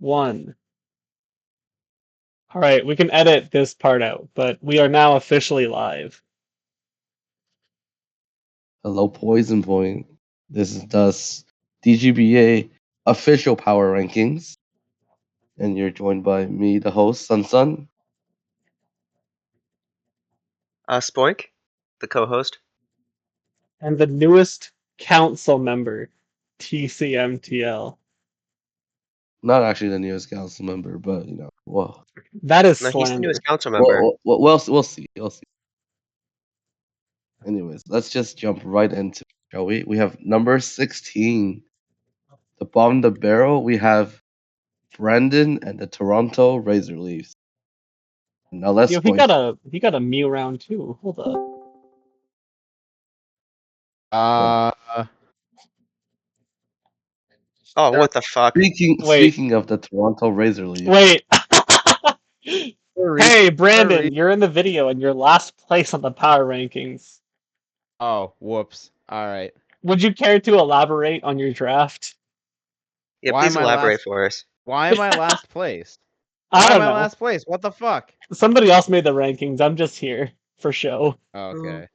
1. All right, we can edit this part out, but we are now officially live. Hello, Poison Point. This is thus DGBA official power rankings, and you're joined by me, the host, SUNSUN. SPOINK, the co-host. And the newest council member, TCMTL. Not actually the newest council member, but well, That is No, he's the slander. newest council member. we'll see. Anyways, let's just jump right into it, shall we? We have number 16. The bottom of the barrel, we have Brandon and the Toronto Razor Leafs. Now let's Yo, he got a Mew round too. Hold up. Oh, what the fuck? Speaking of the Toronto Razor Leafs. Wait. Hey, Brandon, you're in the video and you're last place on the power rankings. Oh, whoops. All right. Would you care to elaborate on your draft? Yeah, please elaborate for us. Why am I last place? I don't know. Last place? What the fuck? Somebody else made the rankings. I'm just here for show. Okay.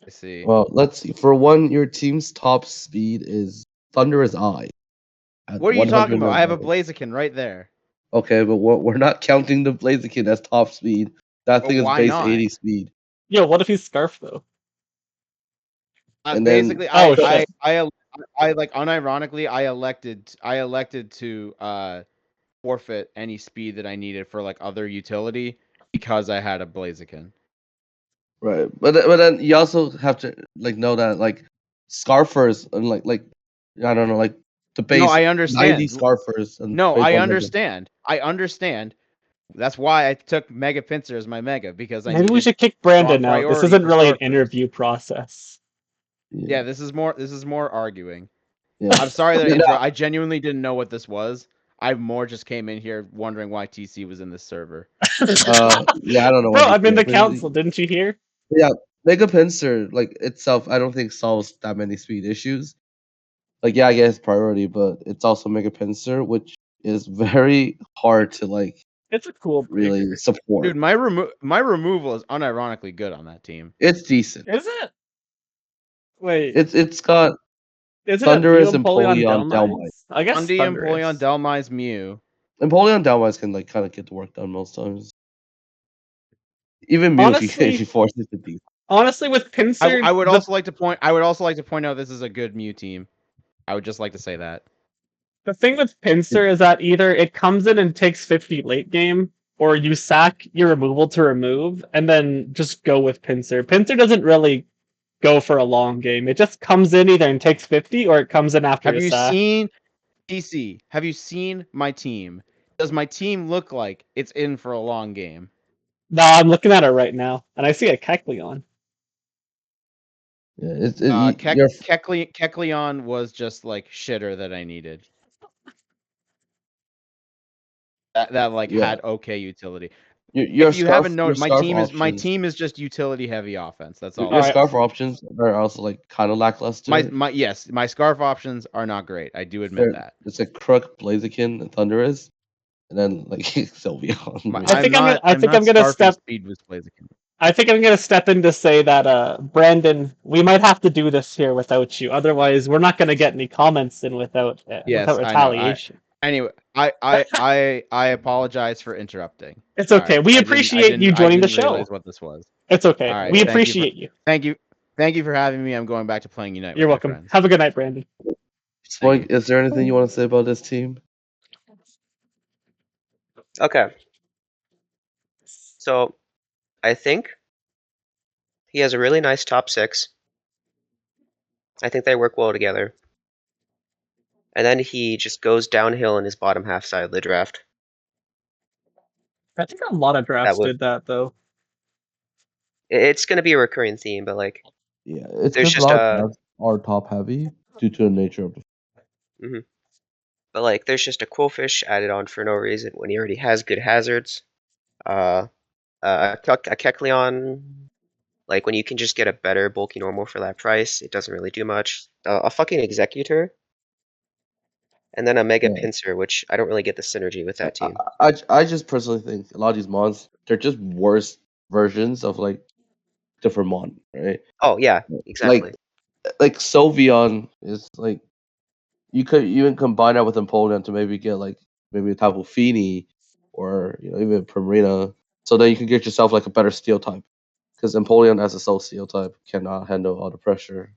I see. Well, let's see. For one, your team's top speed is Thunderous Eye. What are you talking about? I have a Blaziken right there. Okay, but we're not counting the Blaziken as top speed. That thing is base 80 speed. Yo, what if he's Scarf though? And basically, then, I like unironically, I elected to forfeit any speed that I needed for like other utility because I had a Blaziken. Right, but then you also have to know that Scarfers and like I don't know, like the base. No, I understand. 90 Scarfers. And no, I understand. I understand. That's why I took Mega Pinsir as my Mega, because maybe we should kick Brandon out. This isn't really an interview process. Yeah, this is more arguing. Yeah. I'm sorry that I genuinely didn't know what this was. I more just came in here wondering why TC was in this server. Yeah, I don't know. Bro, I'm in the council. Didn't you hear? Yeah, Mega Pinsir itself, I don't think solves that many speed issues. Yeah, I guess priority, but it's also Mega Pinsir, which is very hard to It's a cool really breaker. support. Dude, my removal is unironically good on that team. It's decent. Is it? Wait. It's got Thunderous and Empoleon Delmise. I guess Empoleon Delmise Mew. Empoleon Delmise can kind of get the work done most times. Even Mew, if you force it to be. Honestly, with Pinsir, I would also like to point out this is a good Mew team. I would just like to say that. The thing with Pinsir is that either it comes in and takes 50 late game, or you sack your removal to remove, and then just go with Pinsir. Pinsir doesn't really go for a long game. It just comes in either and takes 50, or it comes in after a sack. Have you seen DC? Have you seen my team? Does my team look like it's in for a long game? No, I'm looking at it right now, and I see a Kecleon. Yeah, Kecleon was just like shitter that I needed. That had okay utility. If you haven't noticed, my team is just utility heavy offense. That's all. Your Scarf options are also kind of lackluster. My Scarf options are not great. I do admit that. It's a Crook, Blaziken, and Thunderous, and then Sylveon. I think I'm gonna step. Speed with Blaziken. I think I'm gonna step in to say that Brandon, we might have to do this here without you. Otherwise, we're not gonna get any comments in without retaliation. Anyway, I apologize for interrupting. It's okay. Right. We appreciate you joining the show. I realize what this was. It's okay. Right, we appreciate you. Thank you for having me. I'm going back to playing Unite. You're welcome. Have a good night, Brandon. Spoink, is there anything you want to say about this team? Okay. So, I think he has a really nice top 6. I think they work well together. And then he just goes downhill in his bottom half side of the draft. I think a lot of drafts did that, though. It's going to be a recurring theme, but yeah, it's just are top heavy due to the nature of the. Mm-hmm. But there's just a Quillfish added on for no reason when he already has good hazards. A Kecleon, when you can just get a better bulky normal for that price, it doesn't really do much. A fucking Executor. and then a Mega Yeah. Pinsir, which I don't really get the synergy with that team. I just personally think a lot of these mons, they're just worse versions of like different mon, right? Oh yeah, exactly. Like Sylveon is like you could even combine that with Empoleon to maybe get like maybe a Tapu Fini or even Primarina, so then you can get yourself like a better Steel type, because Empoleon as a Soul Steel type cannot handle all the pressure.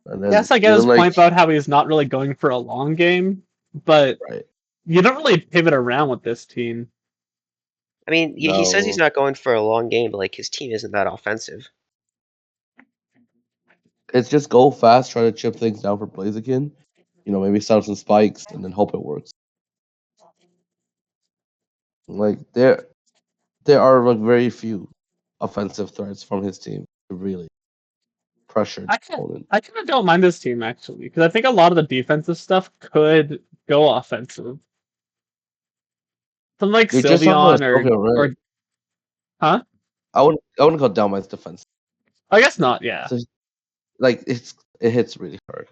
And then Yes, I get even his like point about how he's not really going for a long game, but right, you don't really pivot around with this team. I mean, he says he's no, not going for a long game, but like his team isn't that offensive. it's just go fast, try to chip things down for Blaziken. Maybe set up some spikes and then hope it works. Like there are like very few offensive threats from his team to really pressure the opponent. I kind of don't mind this team actually, because I think a lot of the defensive stuff could go offensive. Something like You're just talking about Sylveon Sylveon, right? or huh? I wouldn't go down my defense. I guess not. Yeah, So, like it hits really hard.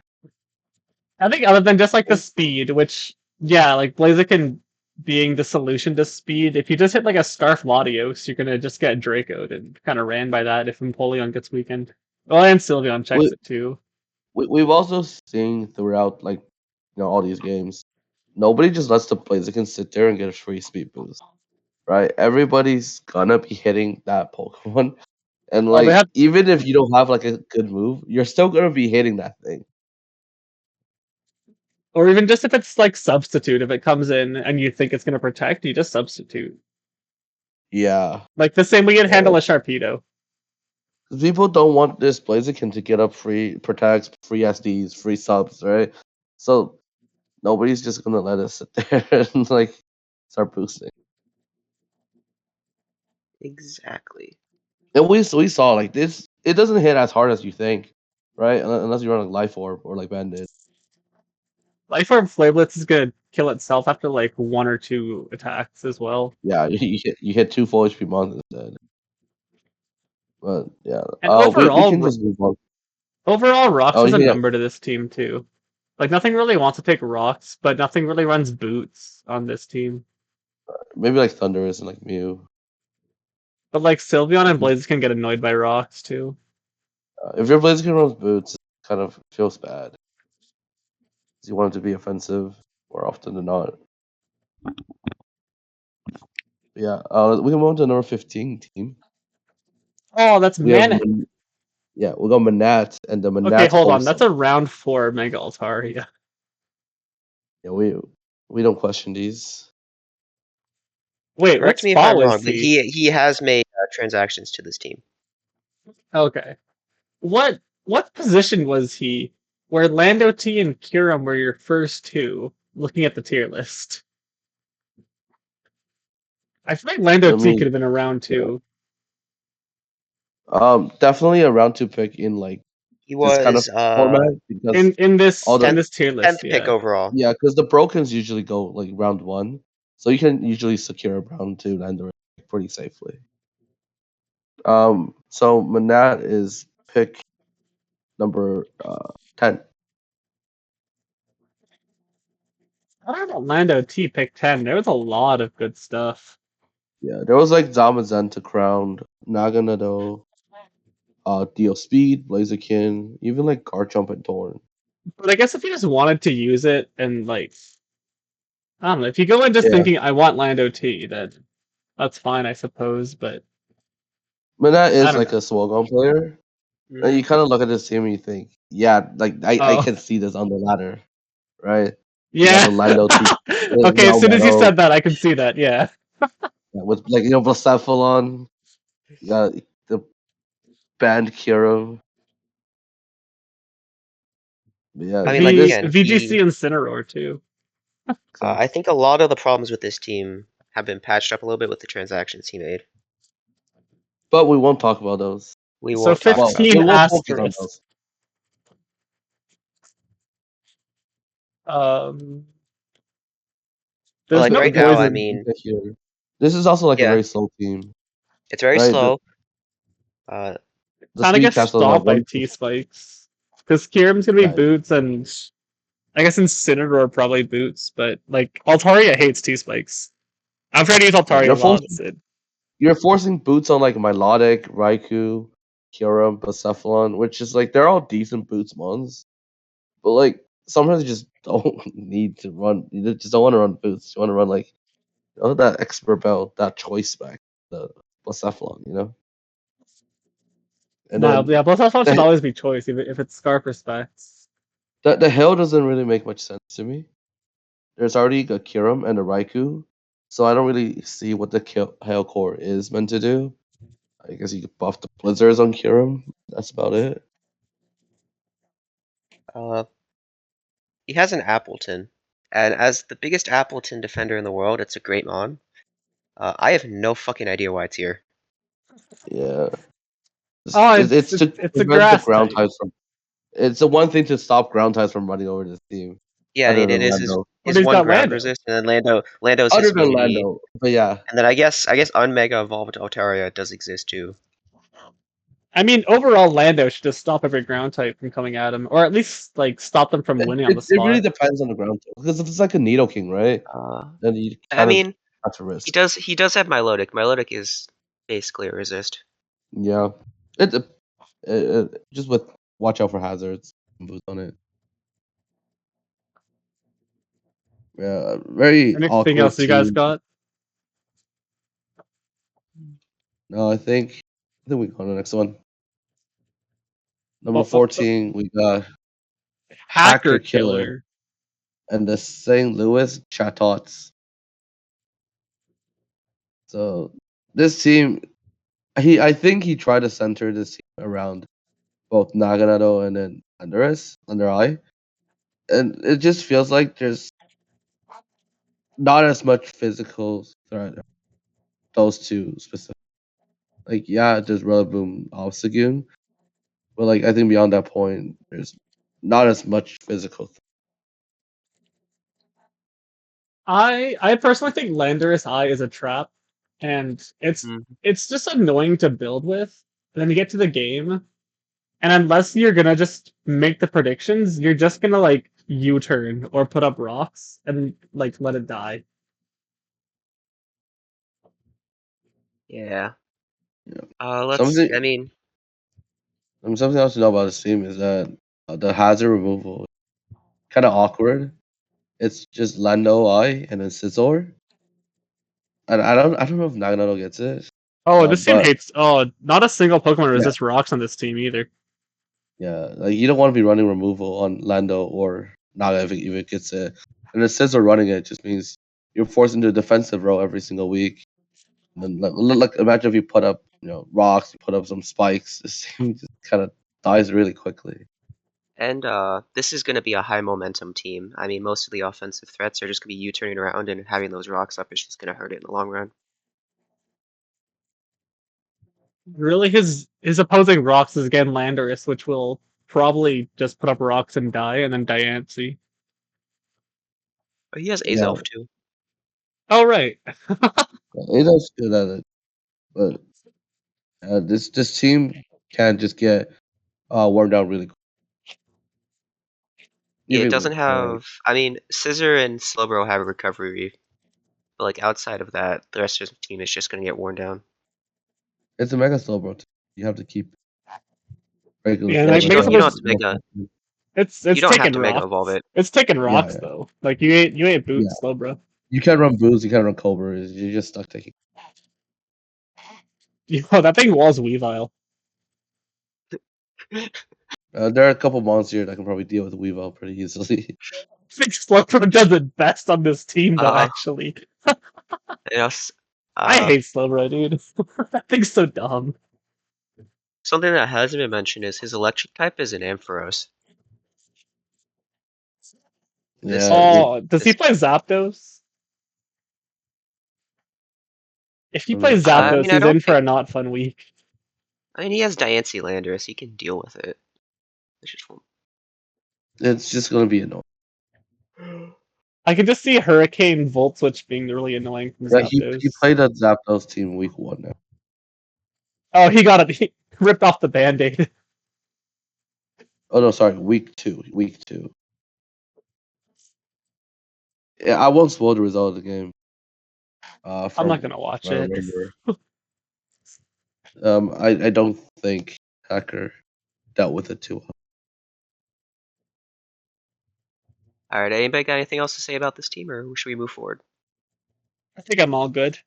I think other than just like the speed, which like Blaziken being the solution to speed. If you just hit like a Scarf Latios, you're gonna just get Dracoed and kind of ran by that if Empoleon gets weakened. Well, and Sylveon checks it too. We've also seen throughout like all these games, nobody just lets the Blaziken sit there and get a free speed boost, right? Everybody's gonna be hitting that Pokemon, and Well, they like have, even if you don't have like a good move, you're still gonna be hitting that thing. or even just if it's like substitute, if it comes in and you think it's gonna protect, you just substitute. Yeah, Like the same way you'd handle a Sharpedo. people don't want this Blaziken to get up free protects, free SDs, free subs, right? So nobody's just gonna let us sit there and like start boosting. Exactly. And we saw like this. It doesn't hit as hard as you think, right? Unless you run like Life Orb or like Bandit. Life Orb Flamelets is gonna kill itself after like 1 or 2 attacks as well. Yeah, you hit 2 full HP monsters instead. But yeah, And we can just move on. overall, Rocks Oh is a yeah, number to this team too. Like nothing really wants to take Rocks, but nothing really runs Boots on this team. maybe like Thunder and like Mew. But like Sylveon and Blaze can get annoyed by Rocks too. If your Blaziken runs Boots, it kind of feels bad. 'Cause you want it to be offensive more often than not. Yeah, we can move on to number 15 team. Oh, that's We have Mana. Yeah, we'll go Manat and the Manat. Okay, hold on. Homes. That's a round 4 Mega Altaria. Yeah, we don't question these. Wait, what Correct me if I'm spot wrong, was but he? he has made transactions to this team. Okay. What position was he? Where Lando T and Kiram were your first 2, looking at the tier list. I feel like Lando T could have been around 2. Definitely a round 2 pick in like He this kind of was format, because in this tier 10th list, pick yeah. overall. Yeah, because the brokens usually go like round 1, so you can usually secure a round 2 Lander pretty safely. So Manat is pick number 10. I don't know. Lando T picked 10. There was a lot of good stuff. Yeah, there was like Zamazenta to Crown, Naganado, Dio Speed, Blaziken, even like Garchomp and Torn. But I guess if you just wanted to use it and like, I don't know, if you go in just Yeah. thinking I want Lando T, then that's fine, I suppose. But Manat I is don't like know. a Swogon player. And you kind of look at this team and you think, yeah, like I can see this on the ladder, right? You got Yeah. the Lando T Okay, as soon as you Meadow, said that, I can see that. Yeah. with like Blacephalon. You got the band Kiro. Yeah, I mean, like again, VGC Incineroar too. I think a lot of the problems with this team have been patched up a little bit with the transactions he made. but we won't talk about those. We So won't talk about 15 we them. won't focus on asterisk. those. There's like no right now, I poison. mean, this is also like a yeah. very slow team. It's very Right, slow. The Kind of speed gets capsule is like stopped by one. T spikes because Kiram's gonna be Yeah. boots and I guess Incineroar probably boots, but like Altaria hates T-Spikes. I've tried to use Altaria You're a lot. you're forcing boots on like Milotic, Raikou, Kyurem, Bucephalon, which is like they're all decent boots mons, but like sometimes you just don't need to run. You just don't want to run boots. You want to run like that expert belt, that choice spec, the Bucephalon, And Nah, then yeah, Bloodhound should the, always be choice, even if it's Scarf or Specs. the hill doesn't really make much sense to me. There's already a Kyurem and a Raikou, so I don't really see what the Hail Core is meant to do. I guess you could buff the Blizzards on Kyurem. That's about it. He has an Appleton, and as the biggest Appleton defender in the world, it's a great mon. I have no fucking idea why it's here. Yeah. Oh, It's to it's a prevent the grass ground type. types from. It's the one thing to stop ground types from running over this team. Yeah, I Other mean than it is Lando. But his he's one got ground Lando. resist, and then Lando's Other his than immunity. Lando. But yeah. And then I guess Unmega Evolved Altaria does exist too. I mean, overall, Lando should just stop every ground type from coming at him, or at least like stop them from winning on the It really spot. depends on the ground type. Because if it's like a Needle King, right? Then you I kind of mean, have to risk. he does have Milotic. Milotic is basically a resist. Yeah. It just with watch out for hazards and boots on it. Yeah, very Anything awkward else you guys team. got? No, I think we go on the next one. Number Well, 14, we got Hacker Killer. and the St. Louis Chatots. So this team, I think he tried to center this team around both Naganato and then under eye, and it just feels like there's not as much physical threat. Those two specific, like yeah, there's Rillaboom, Obstagoon, but like I think beyond that point, there's not as much physical. I personally think Landorus Eye is a trap, and it's just annoying to build with. And then you get to the game, and unless you're gonna just make the predictions, you're just gonna like U-turn or put up rocks and like let it die. Yeah. Yeah. Let's. I mean, Something else to know about this team is that the hazard removal kind of awkward. It's just Lando Eye and then Scizor. And I don't know if Naganato gets it. Oh, this team But hates. Oh, not a single Pokemon yeah, resists rocks on this team either. yeah, like you don't want to be running removal on Lando or Naga if it gets it. And the Scizor running it just means you're forced into a defensive row every single week. And then like imagine if you put up rocks, you put up some spikes. This team just kind of dies really quickly. and this is going to be a high momentum team. I mean, most of the offensive threats are just going to be U-turning around, and having those rocks up is just going to hurt it in the long run. Really, his opposing rocks is again Landorus, which will probably just put up rocks and die, and then Diancie. But he has Yeah. Azelf too. Oh right. It does good at it, but this team can just get worn down really quick. Yeah, it Even doesn't with, have. I mean, Scissor and Slowbro have a recovery reef, but like outside of that, the rest of the team is just going to get worn down. it's a Mega Slow Bro. You have to keep regular Yeah, But like you focus don't. Mega on You don't Slowbro's have to mega. it's You don't have taking to mega rocks. evolve it. It's taking rocks yeah. though. Like you ain't Yeah. boots, Slowbro. You can't run Booze, you can't run Cobras. You're just stuck taking. That thing was Weavile. There are a couple monsters that can probably deal with Weavile pretty easily. I think Slowbro does it best on this team though. Uh, Actually, you know, I hate Slowbro, dude. That thing's so dumb. something that hasn't been mentioned is his electric type is an Ampharos. This Yeah. Oh, does he this play Zapdos? If he I mean, plays I Zapdos, mean, I he's don't in for think. a not fun week. I mean, he has Diancie Landorus. He can deal with it. It's just it's just gonna be annoying. I could just see Hurricane Volt Switch being really annoying from Yeah, he Zapdos. played at Zapdos team week 1 now. Oh, he got it. He ripped off the Band-Aid. Oh no, sorry, week 2. Week 2. I won't spoil the result of the game. I'm not gonna watch I it. remember. I don't think Hacker dealt with it too well. All right, anybody got anything else to say about this team, or should we move forward? I think I'm all good.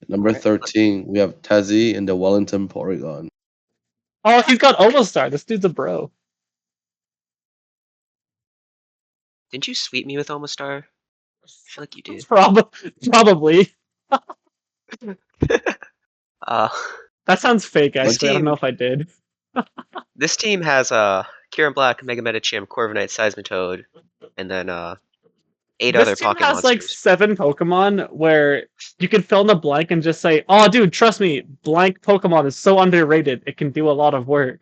Number Alright. 13, we have Tezzy in the Wellington Porygon. Oh, he's got Omastar. This dude's a bro. Didn't you sweep me with Omastar? I feel like you did. Probably. Uh, That sounds fake, This actually. I don't know team- if I did. this team has Kieran Black, Mega Medicham, Corviknight, Seismitoad, and then 8 This other team Pocket has like Monsters. 7 Pokemon where you can fill in the blank and just say, "Oh, dude, trust me, blank Pokemon is so underrated. It can do a lot of work."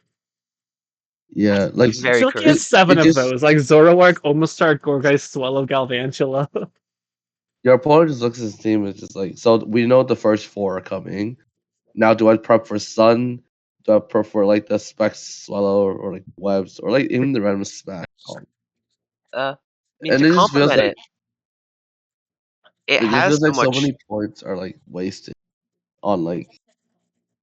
Yeah, like Very I feel like he correct. has 7 it of just- those, like Zoroark, Omastar, Gourgeist, Swellow, Galvantula. Your opponent just looks at his team and it's just like, so we know the first 4 are coming. Now, do I prep for Sun? Do I prep for like the Specs Swallow or like Webs or like even the random Smash? I mean, And to it just feels complement it it just has feels so like so much. many points are like wasted on like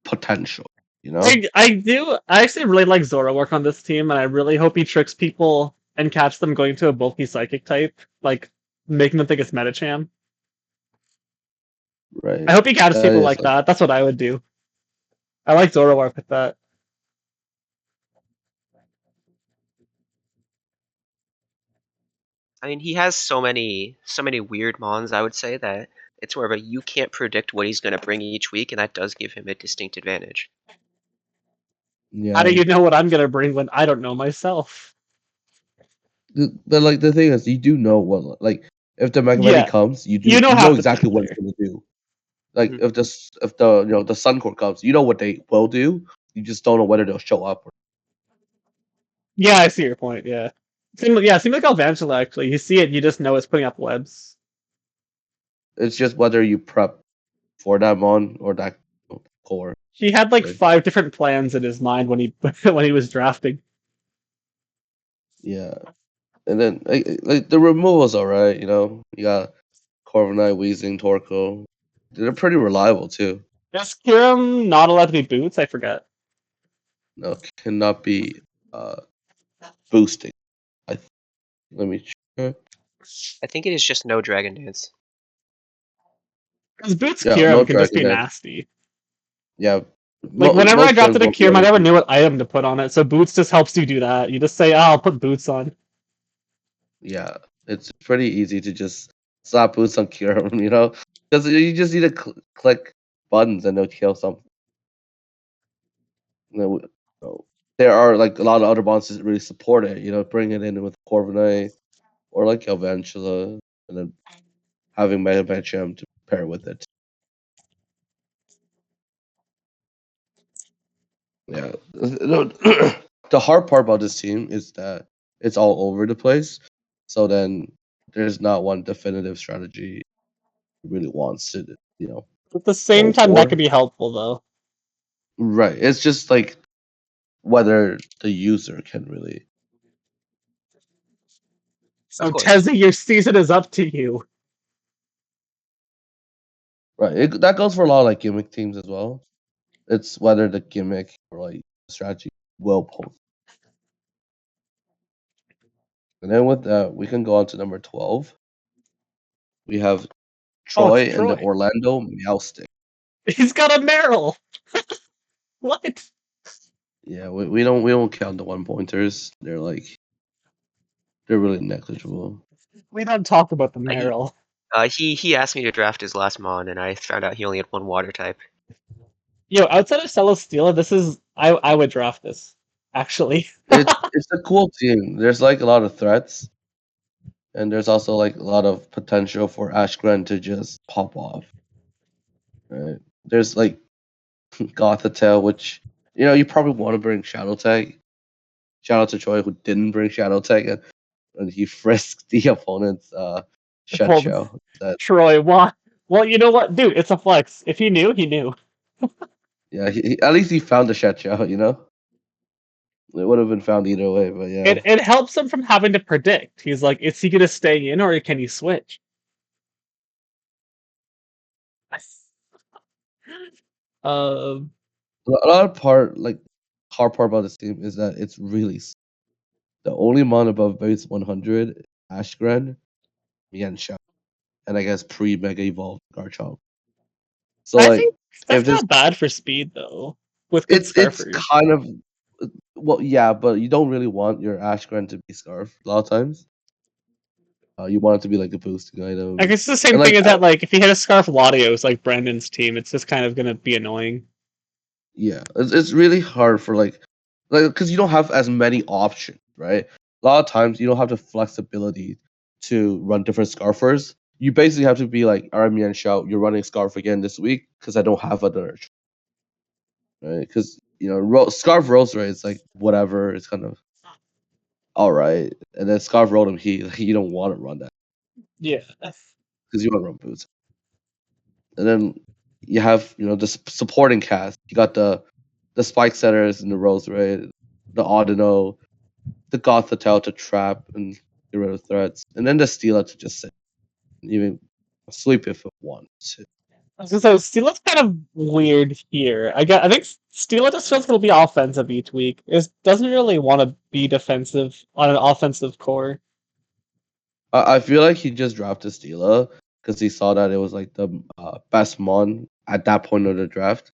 potential, you know? I actually really like Zoroark on this team, and I really hope he tricks people and catch them going to a bulky Psychic type, like making them think it's Medicham. Right. I hope he catches people it's like that. That's what I would do. I like Zoroark with that. I mean, he has so many weird mons. I would say that it's more of a you can't predict what he's going to bring each week, and that does give him a distinct advantage. Yeah. How do you know what I'm gonna bring when I don't know myself? But like the thing is, you do know what like if the Mega Yeah. comes, you You know half know the exactly team what it's there. gonna do. Like Mhm. if the the Sun Core comes, you know what they will do. You just don't know whether they'll show up. Yeah, I see your point. Yeah, seems like Galvantula actually. You see it, you just know it's putting up webs. It's just whether you prep for that mon or that core. He had like Right. 5 different plans in his mind when he when he was drafting. Yeah, and then like the removals, alright. You know, you got Corviknight, Weezing, Torkoal. They're pretty reliable too. Is Kiram not allowed to be boots? I forget. No, cannot be boosting. Let me check. I think it is just no Dragon Dance. Because boots Yeah, Kiram no can just be Dragon Dance. nasty. Yeah, Like whenever I most drafted Kirams a won't be Kiram, I able never to. knew what item to put on it. So boots just helps you do that. You just say, "Oh, I'll put boots on." Yeah, it's pretty easy to just slap boots on Kyurem, you know? Because you just need to click buttons and they'll kill something. You know, there are like a lot of other monsters that really support it, you know, bring it in with Corviknight or like Galvantula and then having Mega Bancham to pair with it. Yeah. The hard part about this team is that it's all over the place. So then there's not one definitive strategy really wants to, you know, At the same go time, that for. could be helpful though. Right. It's just like whether the user can really. So course. Tezzy, your season is up to you. Right. That goes for a lot of like gimmick teams as well. It's whether the gimmick or like strategy will pull. And then with that, we can go on to number 12. We have Oh, Troy it's and the Troy. Orlando Meowstick. He's got a Meryl. What? Yeah, we don't count the 1-pointers. They're really negligible. We don't talk about the Uh, he- Meryl. He asked me to draft his last mon, and I found out he only had 1 water type. Yo, outside of Celesteela, this is I would draft this. Actually. It's a cool team. There's like a lot of threats. And there's also like a lot of potential for Ashgren to just pop off. Right. There's like Gothitelle, which you probably want to bring Shadow Tag. Shout out to Troy who didn't bring Shadow Tag and he frisked the opponent's Shed Well, Shell. Troy, why? Well, you know what, dude? It's a flex. If he knew, he knew. Yeah, at least he found the Shed Shell, you know? It would have been found either way, but yeah. It helps him from having to predict. He's like, is he gonna stay in or can he switch? Um, A lot of hard part about this team is that it's really the only mon above base 100 Ashgren, Mian Shao, and I guess pre Mega Evolved Garchomp. So I like think if that's this not bad for speed though, with good it's scarfers. kind of well, yeah, but you don't really want your Ashgren to be Scarf a lot of times. You want it to be like a boosting item. I guess it's the same And thing like as that. Like if he hit a scarf Latios like Brendan's team, it's just kind of gonna be annoying. yeah, it's really hard for like because you don't have as many options, right? A lot of times you don't have the flexibility to run different Scarfers. You basically have to be like, all right, me and Shout, you're running Scarf again this week because I don't have other, right? Because Scarf Rose, right? It's like whatever. It's kind of all right, and then Scarf Rotom Heat, like, you don't want to run that Yeah. because you want to run Boots. And then you have the supporting cast. You got the Spike Setters and the Rose Raid, the Audino, the Gothitelle to trap and get rid of threats, and then the Steela to just sit, and even sleep if it wants to. I was gonna say Steela's kind of weird here. I think Steela just feels it'll be offensive each week. It doesn't really want to be defensive on an offensive core. I feel like he just drafted Steela because he saw that it was like the best mon at that point of the draft.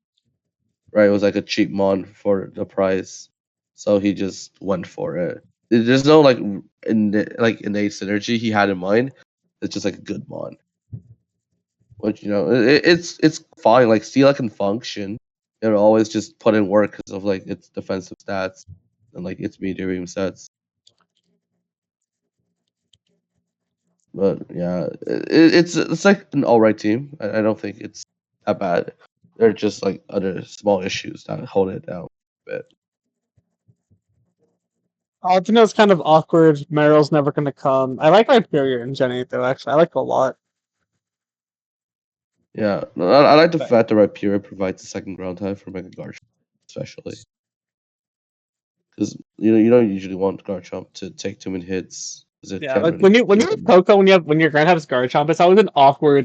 Right, it was like a cheap mon for the price, so he just went for it. There's no like innate synergy he had in mind. It's just like a good mon. Which it's fine. Like Steela can function. It'll always just put in work because of like its defensive stats and like its medium sets. But yeah, it's like an alright team. I don't think it's that bad. They're just like other small issues that hold it down a bit. Altino's kind of awkward. Meryl's never gonna come. I like Hyperior and Gen 8 though, actually. I like it a lot. Yeah, I like the fact that Rhyperior provides a second ground type for Mega Garchomp, especially because you don't usually want Garchomp to take too many hits. It Yeah, can't like really when you have Coco, when your grand has Garchomp, it's always an awkward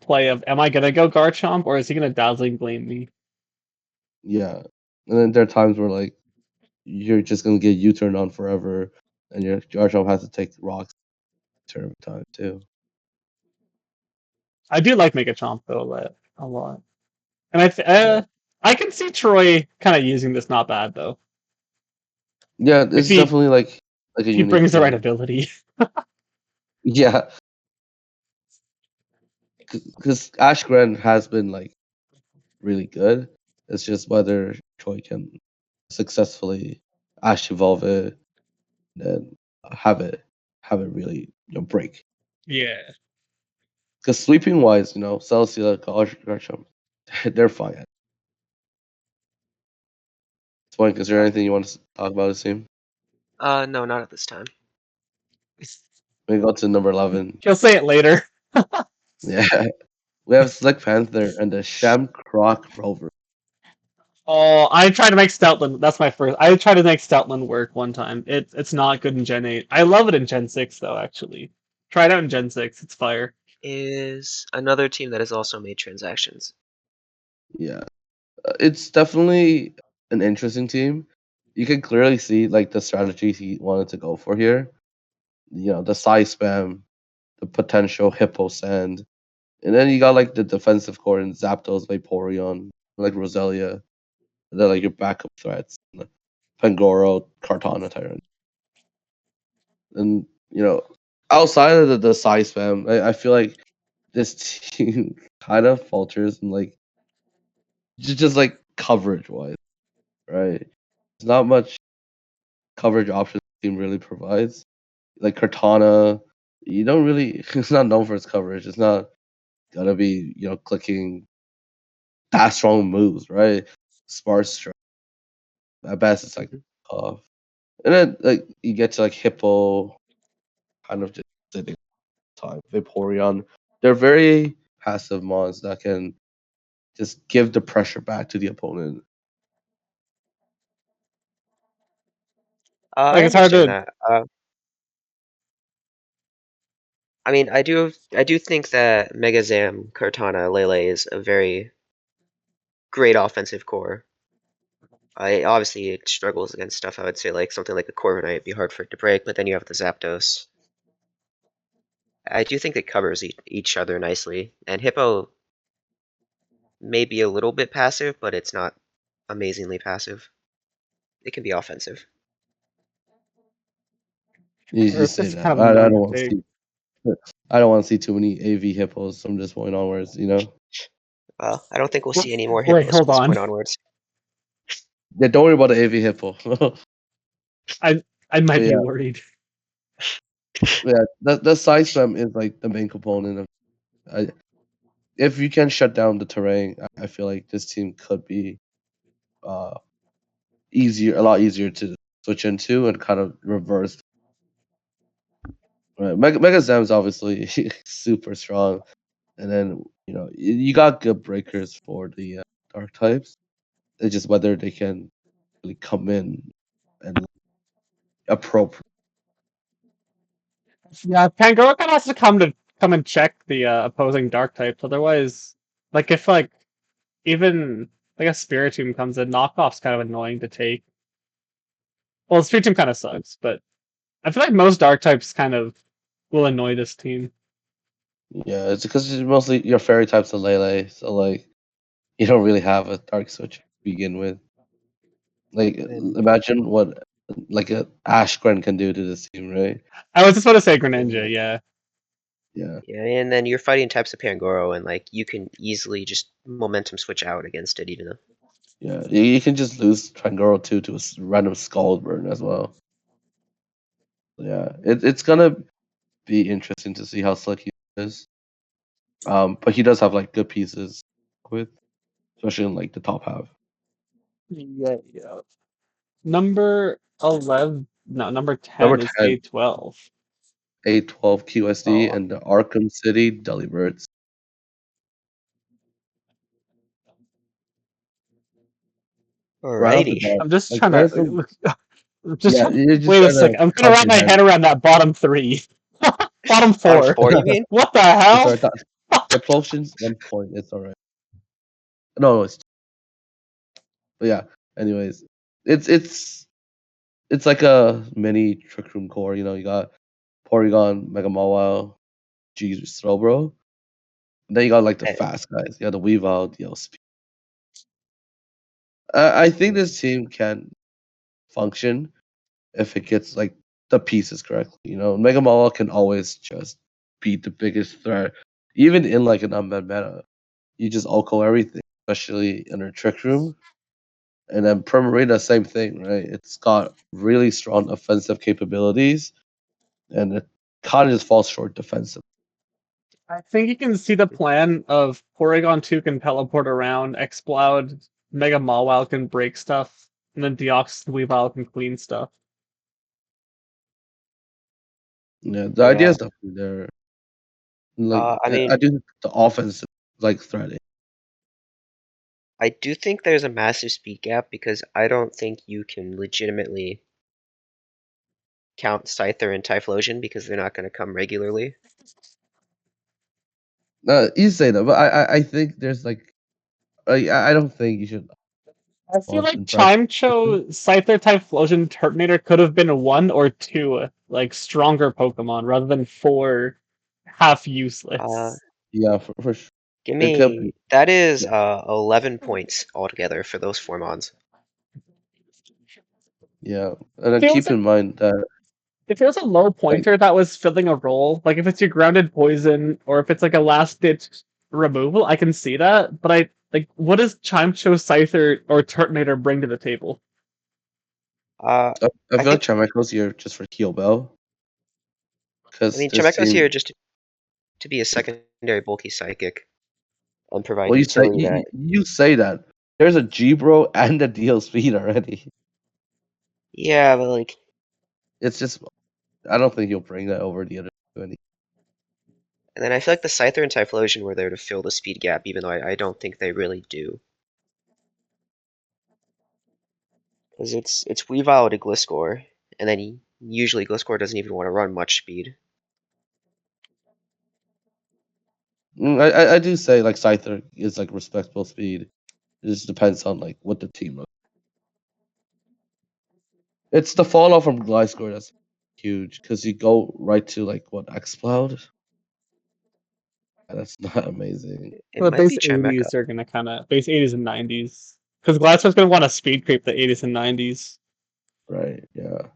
play of am I gonna go Garchomp or is he gonna Dazzling Gleam me? yeah. And then there are times where like you're just gonna get U-turn on forever, and your Garchomp has to take rocks turn every time too. I do like Megachomp though a lot, and Yeah. I can see Troy kind of using this not bad though Yeah, if it's definitely like a he unique brings the right thing. ability. Yeah, because Ashgren has been like really good. It's just whether Troy can successfully Ash evolve it and have it really break. Yeah. Because sleeping wise, Celestia, Garchomp, they're fine. SPOINK, is there anything you want to talk about this team? No, not at this time. We go to number 11. He'll say it later. Yeah, we have Slick Panther and the Shamrock Rover. Oh, I tried to make Stoutland. That's my first. I tried to make Stoutland work one time. It's not good in Gen 8. I love it in Gen 6 though. Actually, try it out in Gen 6. It's fire. Is another team that has also made transactions. Yeah, it's definitely an interesting team. You can clearly see like the strategies he wanted to go for here. The size spam, the potential Hippo Sand, and then you got like the defensive core in Zapdos, Vaporeon, like Roselia. They're like your backup threats. Pangoro, Kartana, Tyrant. And outside of the size spam, I feel like this team kind of falters and like just like coverage wise, right? There's not much coverage options the team really provides. Like Cortana, you don't really it's not known for its coverage. It's not gonna be, clicking that strong moves, right? Sparse strike. At best it's like off. And then like you get to like Hippo kind of just sitting time. Vaporeon. They're very passive mons that can just give the pressure back to the opponent. I Like it's hard understand to. that. I mean, I do think that Mega Zam, Cortana, Lele is a very great offensive core. Obviously it struggles against stuff. I would say like something like a Corviknight would be hard for it to break, but then you have the Zapdos. I do think it covers each other nicely, and Hippo may be a little bit passive, but it's not amazingly passive. It can be offensive. You It's say just that. kind of I don't annoying to want to take. see. I don't want to see too many AV hippos from this point onwards. You know. Well, I don't think we'll see any more Wait, Hippos from hold this on. point onwards. Yeah, don't worry about the AV hippo. I might But be yeah, worried. yeah. The side spam is like the main component of. If you can shut down the terrain, I feel like this team could be uh a lot easier to switch into and kind of reverse. Right, Mega Zam's obviously super strong, and then you got good breakers for the dark types. It's just whether they can really come in and appropriate. Yeah, Pangoro kind of has to come and check the opposing dark types. Otherwise, like if like even like a Spiritomb comes in, knockoff's kind of annoying to take. Well, Spiritomb kind of sucks, but I feel like most dark types kind of will annoy this team. Yeah, it's because it's mostly your fairy types and Lele, so like you don't really have a dark switch to begin with. Like And, imagine what like a Ashgren can do to this team, right? I was just about to say Greninja, yeah. Yeah. yeah, and then you're fighting types of Pangoro, and like you can easily just momentum switch out against it, even though. Yeah, you can just lose Trangoro 2 to a random Scald Burn as well. Yeah, it's gonna be interesting to see how slick he is. But he does have like good pieces with, especially in like the top half. Yeah, yeah. Number 11, no, number Number 10 is 10, A12. 812 QSD Oh, and the Arkham City Delibirds. Right off the Alrighty. bat, I'm just like trying there's some. to just Yeah, you're just wait a trying to second. I'm trying to wrap my comprehend. head around that bottom three. Bottom Bottom four. four, you mean? What the It's hell? alright. The potion's 1 point. It's alright. No, it's. But yeah. Anyways, it's it's like a mini Trick Room core. You got Porygon, Mega Mawile, G Slowbro. Then you got like the Eh, fast guys. You got the Weavile, Speed. I think this team can function if it gets like the pieces correctly. Mega Mawile can always just beat the biggest threat, even in like an unmet meta. You just Oko everything, especially in a Trick Room. And then Primarina, same thing, right? It's got really strong offensive capabilities, and it kind of just falls short defensive. I think you can see the plan of Porygon 2 can teleport around, Exploud, Mega Mawile can break stuff, and then Deoxys and Weavile can clean stuff. Yeah, the idea yeah. is definitely there. Like I I mean, do think the offense is like threatening. I do think there's a massive speed gap because I don't think you can legitimately count Scyther and Typhlosion because they're not going to come regularly. You say that, but I think there's like I don't think you should I feel false like impression. Chimecho, Scyther, Typhlosion, Turtonator could have been one or two like stronger Pokemon rather than four half Uh, useless. Yeah, for sure. Give It could be. me that is 11 points altogether for those four mons. Yeah, and then If it was keep a, in mind that if it was a low like pointer that was filling a role, like if it's your grounded poison or if it's like a last ditch removal, I can see that. But I like what does Chimecho, Scyther, or Turtonator bring to the table? Uh, I I feel like think Chimecho's here just for Heal Bell I because mean this Chimecho's team. here just to be a secondary bulky psychic and provide Well, you say utility that. you say that there's a G-Bro and a DL Speed already. Yeah, but like, It's just I don't think he'll bring that over the other two. and then I feel like the Scyther and Typhlosion were there to fill the speed gap, even though I don't think they really do. Because it's Weavile to Gliscor, and then usually Gliscor doesn't even want to run much speed. I do say like Scyther is like respectable speed. It just depends on like what the team looks. It's the fall off from Gliscor that's huge because you go right to like what X-Cloud. That's not amazing. It The might base be Chimecha. 80s are gonna kind of base 80s and 90s because Glasgow's gonna want to speed creep the 80s and 90s. Right, yeah.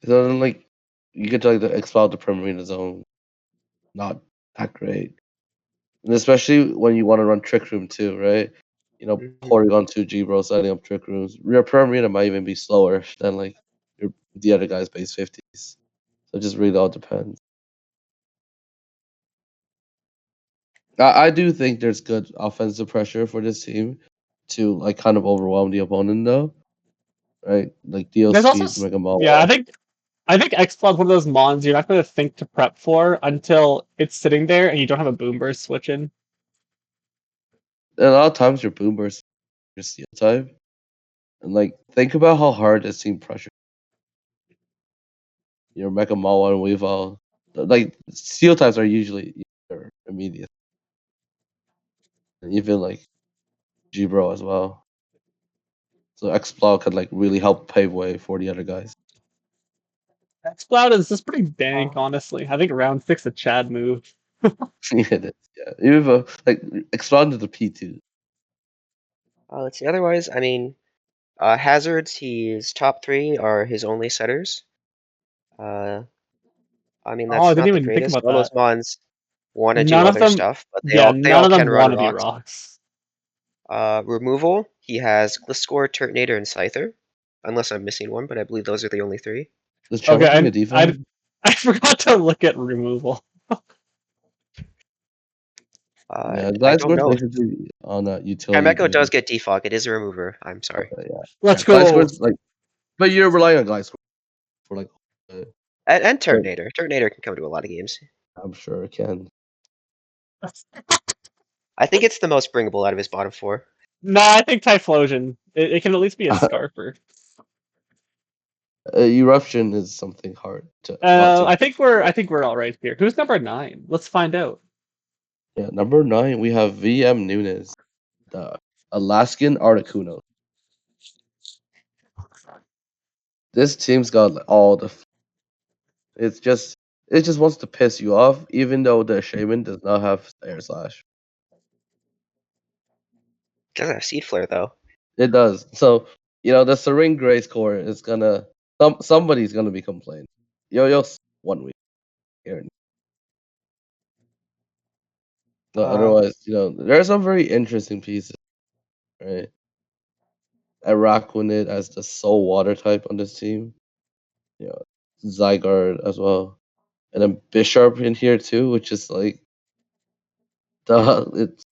So then, like, you get to like the X-Cloud the Primarina zone, not that great. And especially when you want to run Trick Room too, right? You know, Mhm. Porygon 2G bro setting up Trick Rooms. Your Primarina might even be slower than like the other guy's base 50s. So it just really all depends. I do think there's good offensive pressure for this team to like kind of overwhelm the opponent though. Right? Like deal There's also speed, make them all yeah, I think X-Cloud's one of those mons you're not gonna think to prep for until it's sitting there and you don't have a boom burst switch in. And a lot of times your boom burst your steel type. And like think about how hard this team pressure your Mecha Mawa and Weavile. Like steel types are usually immediate. And even like G-Bro as well. So X-Plow can like really help pave way for the other guys. X-Cloud is just pretty dank, honestly. I think round 6 a Chad move. Yeah, it is, yeah. Even if, like expand to the P2. Let's see. Otherwise, I mean, hazards. His top 3 are his only setters. I mean, Oh, I that's didn't not the even think greatest. about All those that. mons want to do None of other them, stuff, but they yeah, all they none all of them can want run to be rocks. rocks. Removal. He has Gliscor, Turtonator, and Scyther. Unless I'm missing one, but I believe those are the only 3. Does Okay, Chimecha get defense? I forgot to look at removal. Yeah, I don't Gliscor's know. basically on a utility Chimecho does game. get defog. It is a remover. I'm sorry. Okay, yeah. Let's go. Gliscor's like, but you're relying on Gliscor for like, And but Turtonator. Turtonator can come to a lot of games. I'm sure it can. I think it's the most bringable out of his bottom 4. Nah, I think Typhlosion. It can at least be a Scarfer. Eruption is something hard to not to. I think we're all right here. Who's number 9? Let's find out. Yeah, number 9 we have VM Nunes, the Alaskan Articuno. This team's got like, all the. It's just it just wants to piss you off, even though the Shaman does not have Air Slash. Doesn't have Seed Flare though. It does. So the Serene Grace core is gonna somebody's gonna be complaining. Yo, 1 week here. No, otherwise, there are some very interesting pieces, right? Araquanid as the sole water type on this team. Zygarde as well. And then Bisharp in here too, which is like it's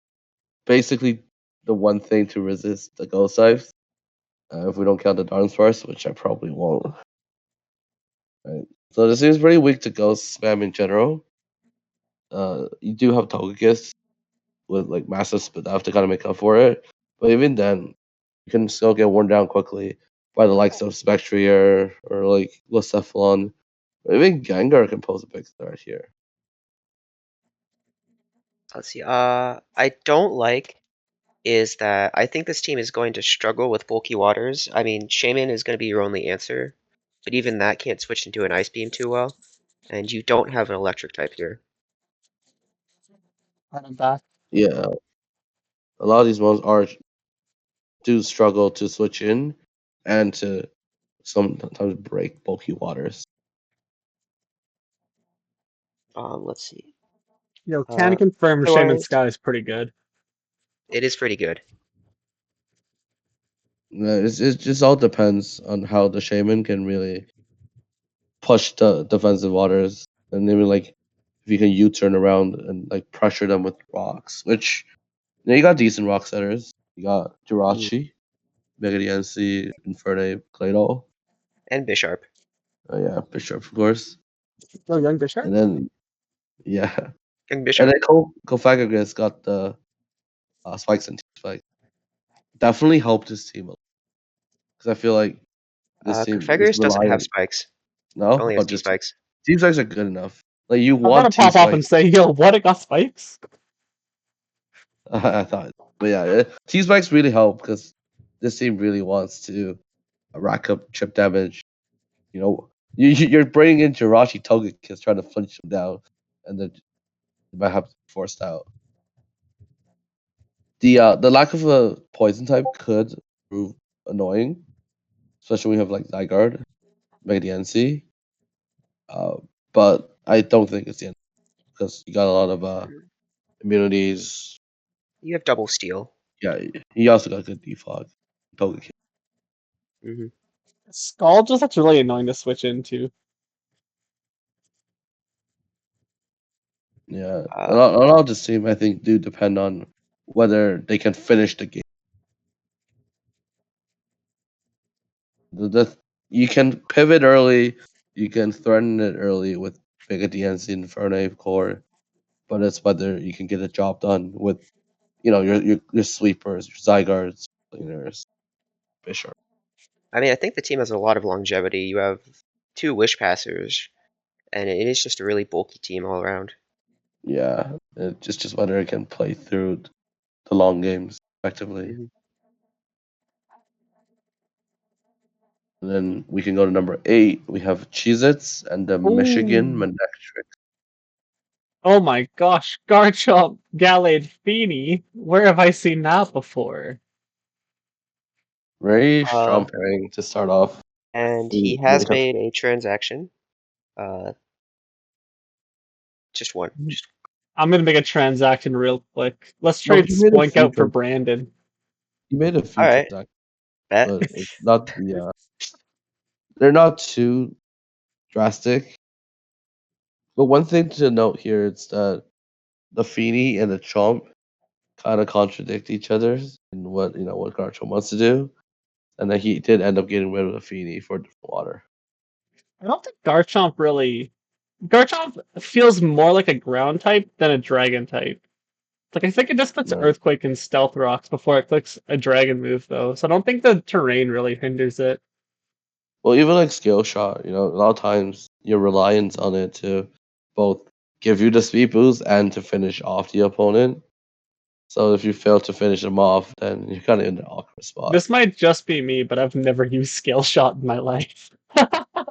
basically the one thing to resist the Ghost types. If we don't count the Darmsparce, which I probably won't. Right. So this seems pretty weak to Ghost spam in general. You do have Togekiss with like massive Spadaf to kind of make up for it. But even then, you can still get worn down quickly by the likes of Spectrier or like Lucephalon. Even Gengar can pose a big threat here. Let's see. I don't like is that I think this team is going to struggle with bulky waters. I mean, Shaman is going to be your only answer, but even that can't switch into an Ice Beam too well, and you don't have an electric type here. I'm back. Yeah, a lot of these ones do struggle to switch in and to sometimes break bulky waters. Let's see. Can confirm Shaman Otherwise, Sky is pretty good. it is pretty good. Yeah, it just all depends on how the Shaman can really push the defensive waters, and maybe like if you can U-turn around and like pressure them with rocks, which you got decent rock setters. You got Jirachi, Megadiancy, Infernape, Claydol. And Bisharp. Oh yeah, Bishop of course. Oh, young Bishop? And then yeah. Young And Bisharp. then Kofagagus got the spikes and spikes. Definitely helped his team because I feel like This team is Configurus doesn't have reliant. spikes. No, Only has but T just spikes. T spikes are good enough. Like you I'm gonna want T pop off and spikes. say, yo, what, it got spikes? I thought, but yeah, T spikes really help because this team really wants to rack up chip damage. You know, you're bringing in Jirachi Togekiss trying to punch him down, and then you might have to be forced out. The lack of a poison type could prove annoying, especially when you have like Zygarde, Mega DNC. Uh, but I don't think it's the end because you got a lot of immunities. You have double steal. Yeah, he also got good defog. Togekiss. Hmm. Skull just that's really annoying to switch into. Yeah, a lot of this team I think do depend on whether they can finish the game. You can pivot early, you can threaten it early with Mega DNC Infernape core, but it's whether you can get the job done with your sweepers, your Zygardes, cleaners, Bishop. I mean, I think the team has a lot of longevity. You have 2 Wish Passers, and it is just a really bulky team all around. Yeah, it's just whether it can play through the long games effectively. Hmm. And then we can go to number 8. We have Cheez-Its and the Michigan Ooh. Manectric. Oh my gosh, Garchomp, Gallade, Feeny. Where have I seen that before? Very strong pairing to start off. And We he has have- made a transaction. Just one. Just I'm gonna make a transaction real quick. Let's No, trade he made a Spoink few out for trans- Brandon. He made a few all right. transactions, Bet. but it's not they're not too drastic. But one thing to note here is that the Feeny and the Chomp kind of contradict each other in what Garchomp wants to do, and then he did end up getting rid of the Feeny for different water. I don't think Garchomp really. Garchomp feels more like a ground type than a dragon type. Like I think it just puts Right. Earthquake and Stealth Rocks before it clicks a dragon move though, so I don't think the terrain really hinders it. Well, even like Scale Shot, a lot of times your reliance on it to both give you the speed boost and to finish off the opponent. So if you fail to finish them off, then you're kind of in an awkward spot. This might just be me, but I've never used Scale Shot in my life.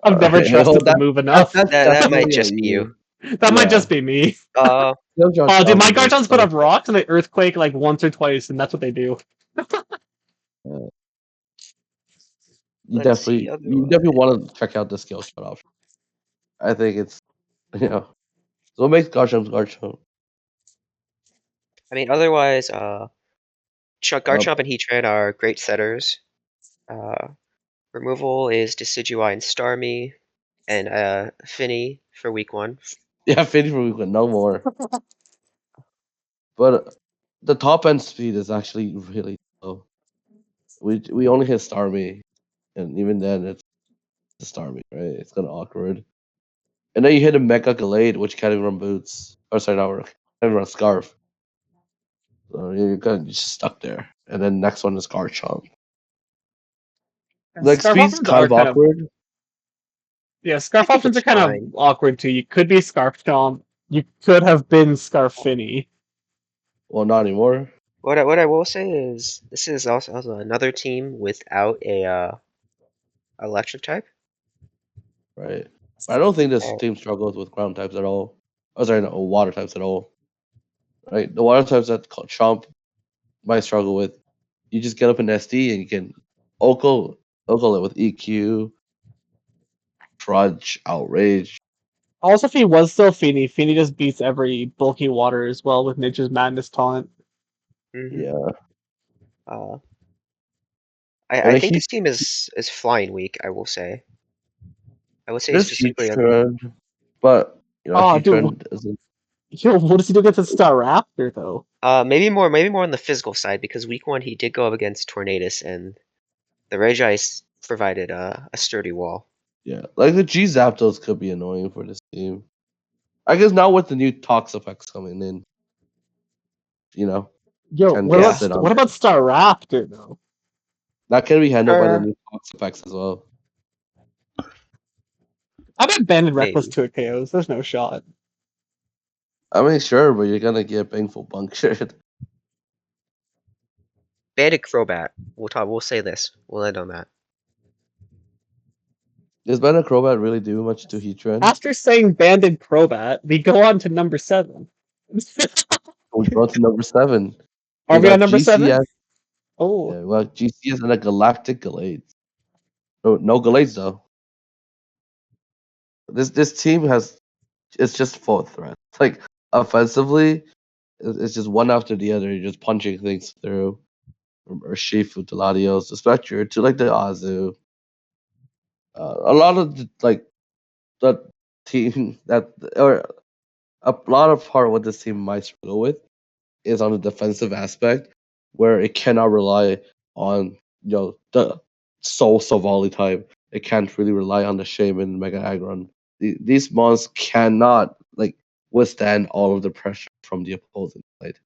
I've never Alright, trusted the move enough. That's That might definitely just be you. That might yeah. just be me. Uh, Scale Shot's Oh, dude, my probably Garchomps put up better. rocks and they Earthquake like once or twice, and that's what they do. You Let's see, definitely want to check out the Scale Shot option. I think it's so what makes Garchomp. I mean, otherwise, Garchomp and Heatran are great setters. Removal is Decidueye and Starmie, and Finny for week 1. Yeah, 50 for week one, no more. But the top end speed is actually really low. We only hit Starmie, and even then it's a Starmie, right? It's kind of awkward. And then you hit a Mecha Gallade, which can't even run boots. Or sorry, not can't even run Scarf. So you're kind of just stuck there. And then next one is Garchomp. Like Scarf speed's options kind are of awkward. Scarf I think options are it's kind fine. of awkward too. You could be Scarf Chomp. You could have been Scarf Finny. Well, not anymore. What I will say is this is also another team without a electric type. Right. But I don't think this And team struggles with ground types at all. Oh, sorry, no, water types at all. Right? The water types that Chomp might struggle with, you just get up in SD and you can Oko it with EQ, Trudge, Outrage. Also, if he was still Feeny, Feeny just beats every bulky water as well with Nature's Madness taunt. mhm. Yeah. I And think he this team is flying weak. I will say. I would say there's Heat specifically. Trend, but Oh, Heat dude, Trend isn't. yo, what does he do against the Star Raptor though? Maybe more on the physical side because week 1 he did go up against Tornadus and the Rage Ice provided a sturdy wall. Yeah. Like the G Zapdos could be annoying for this team. I guess now with the new Tox effects coming in, Yo, can what get about sit on what it. about Star Raptor though? That can be handled by the Sure. new Tox effects as well. I bet Banded Reckless Maybe. 2 KOs. There's no shot. I mean, sure, but you're gonna get painful punctured. Bandit Crobat. We'll say this. We'll end on that. Does Bandit Crobat really do much to Heatran? After saying Banded Crobat, we go on to number 7. We go to number 7. Are we got on number GCS. 7? Oh. Yeah, well, GCS and a Galactic Gallade. No Gallades though. This team it's just full of threats. Like offensively, it's just one after the other. You're just punching things through. From Urshifu to Latios to Spectre to like the Azu. A lot of the team that or a lot of part of what this team might struggle with is on the defensive aspect, where it cannot rely on the Soul Savali type. It can't really rely on the Shaman Mega Aggron. These mons cannot withstand all of the pressure from the opposing side.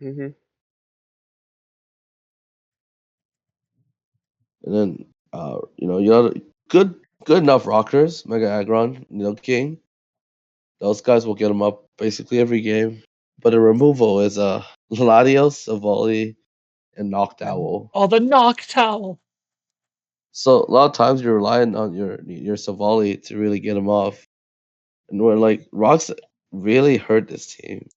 Mm-hmm. And then you have good enough rockers, Mega Aggron, King. Those guys will get them up basically every game. But the removal is Latios, Savali, and Noctowl. Oh, the Noctowl. So a lot of times you're relying on your Savali to really get him off. And we're Rocks really hurt this team.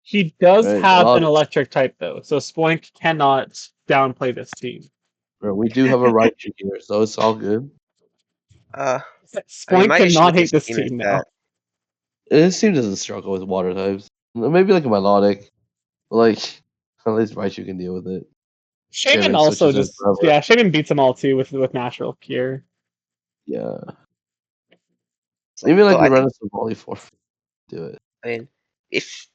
He does Right, have an electric type though, so Spoink cannot downplay this team. We do have a Raichu here, so it's all good. Spoink my issue cannot with hate this team is team now. This team doesn't struggle with water types. Maybe like a Melodic, but at least Raichu can deal with it. Shaman also just Shaman beats them all too with natural cure. Yeah. Even we run a Savali for do it. I mean, if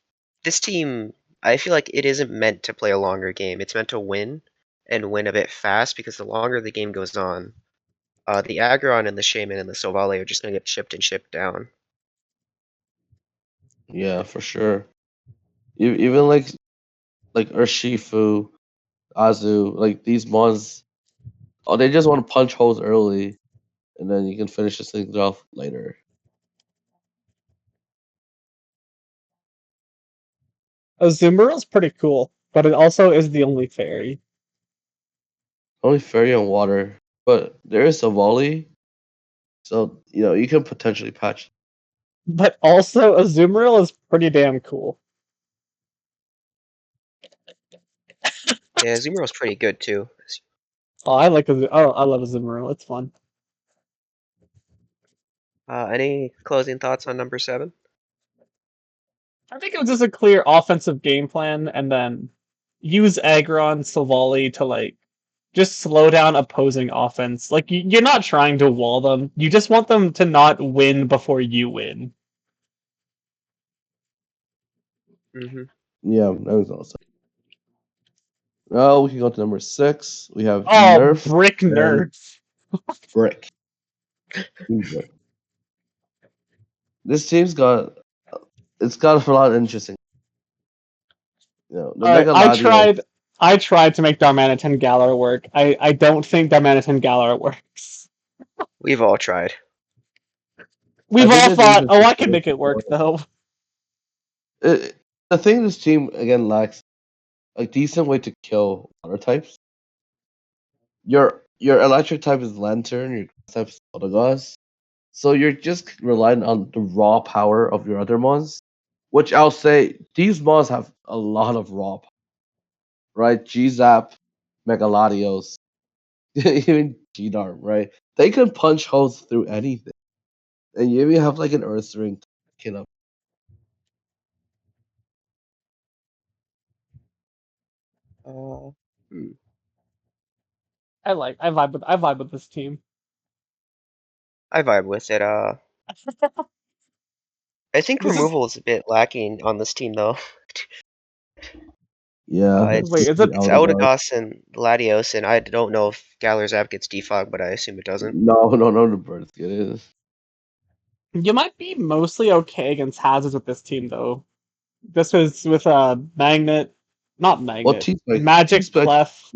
this team, I feel like it isn't meant to play a longer game. It's meant to win and win a bit fast because the longer the game goes on, the Aggron and the Shaman and the Sovale are just going to get chipped and shipped down. Yeah, for sure. Even like Urshifu, Azu, these mons, they just want to punch holes early, and then you can finish this thing off later. Azumarill's pretty cool, but it also is the only fairy. Only fairy on water, but there is a volley, so you can potentially patch. But also, Azumarill is pretty damn cool. Yeah, Azumarill's pretty good too. Oh, I love Azumarill. It's fun. Any closing thoughts on number 7? I think it was just a clear offensive game plan, and then use Aggron, Savali to just slow down opposing offense. You're not trying to wall them. You just want them to not win before you win. Mm-hmm. Yeah, that was awesome. Now we can go to number 6. We have Nerf. Brick Nerf. Brick. This team's got a lot of interesting. I tried to make Darmanitan Galar work. I don't think Darmanitan Galar works. We've all tried. We've all thought, I can make it work though. The thing this team again lacks a decent way to kill water types. Your electric type is Lantern, your grass type is Eldegoss. So you're just relying on the raw power of your other mons, which I'll say these mons have a lot of raw power. Right? G-Zap, Megaladios, even G-Darm, right? They can punch holes through anything. And you even have an Earth Ring to kill up. I vibe with this team. I vibe with it. I think removal is a bit lacking on this team, though. Yeah. It's Eldegoss and Latios, and I don't know if Galar's app gets defogged, but I assume it doesn't. No, the birds get it. You might be mostly okay against hazards with this team, though. This was with Magnet, not Magnet, Magic Clef.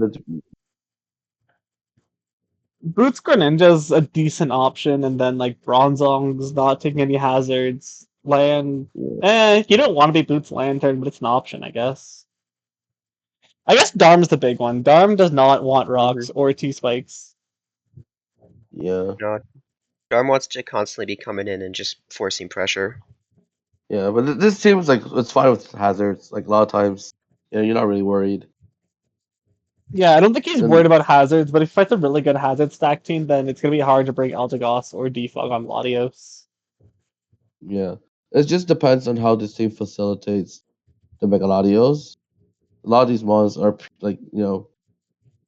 Boots Greninja's a decent option, and then like Bronzong's not taking any hazards. Land, you don't want to be Boots Lantern, but it's an option, I guess. I guess Darm's the big one. Darm does not want rocks or T-spikes. Yeah. No, Darm wants to constantly be coming in and just forcing pressure. Yeah, but this seems like it's fine with hazards. Like a lot of times, you're not really worried. Yeah, I don't think he's And worried about hazards, but if he fights a really good hazard stack team, then it's gonna be hard to bring Eldegoss or Defog on Latios. yeah, it just depends on how this team facilitates the Megaladios. A lot of these mons are like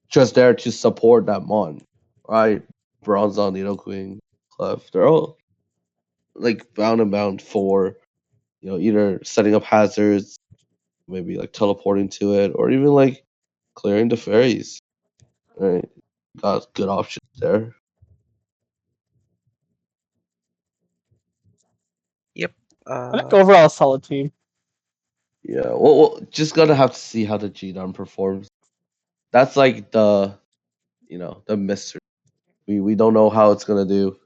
just there to support that mon, right? Bronzong, Nidoqueen, Clef, they're all like bound for either setting up hazards, maybe like teleporting to it, or even like clearing the fairies. Right, got good options there. Yep. I think overall a solid team. Yeah, well, just gotta have to see how the G-Dom performs. That's like the mystery. We don't know how it's gonna do.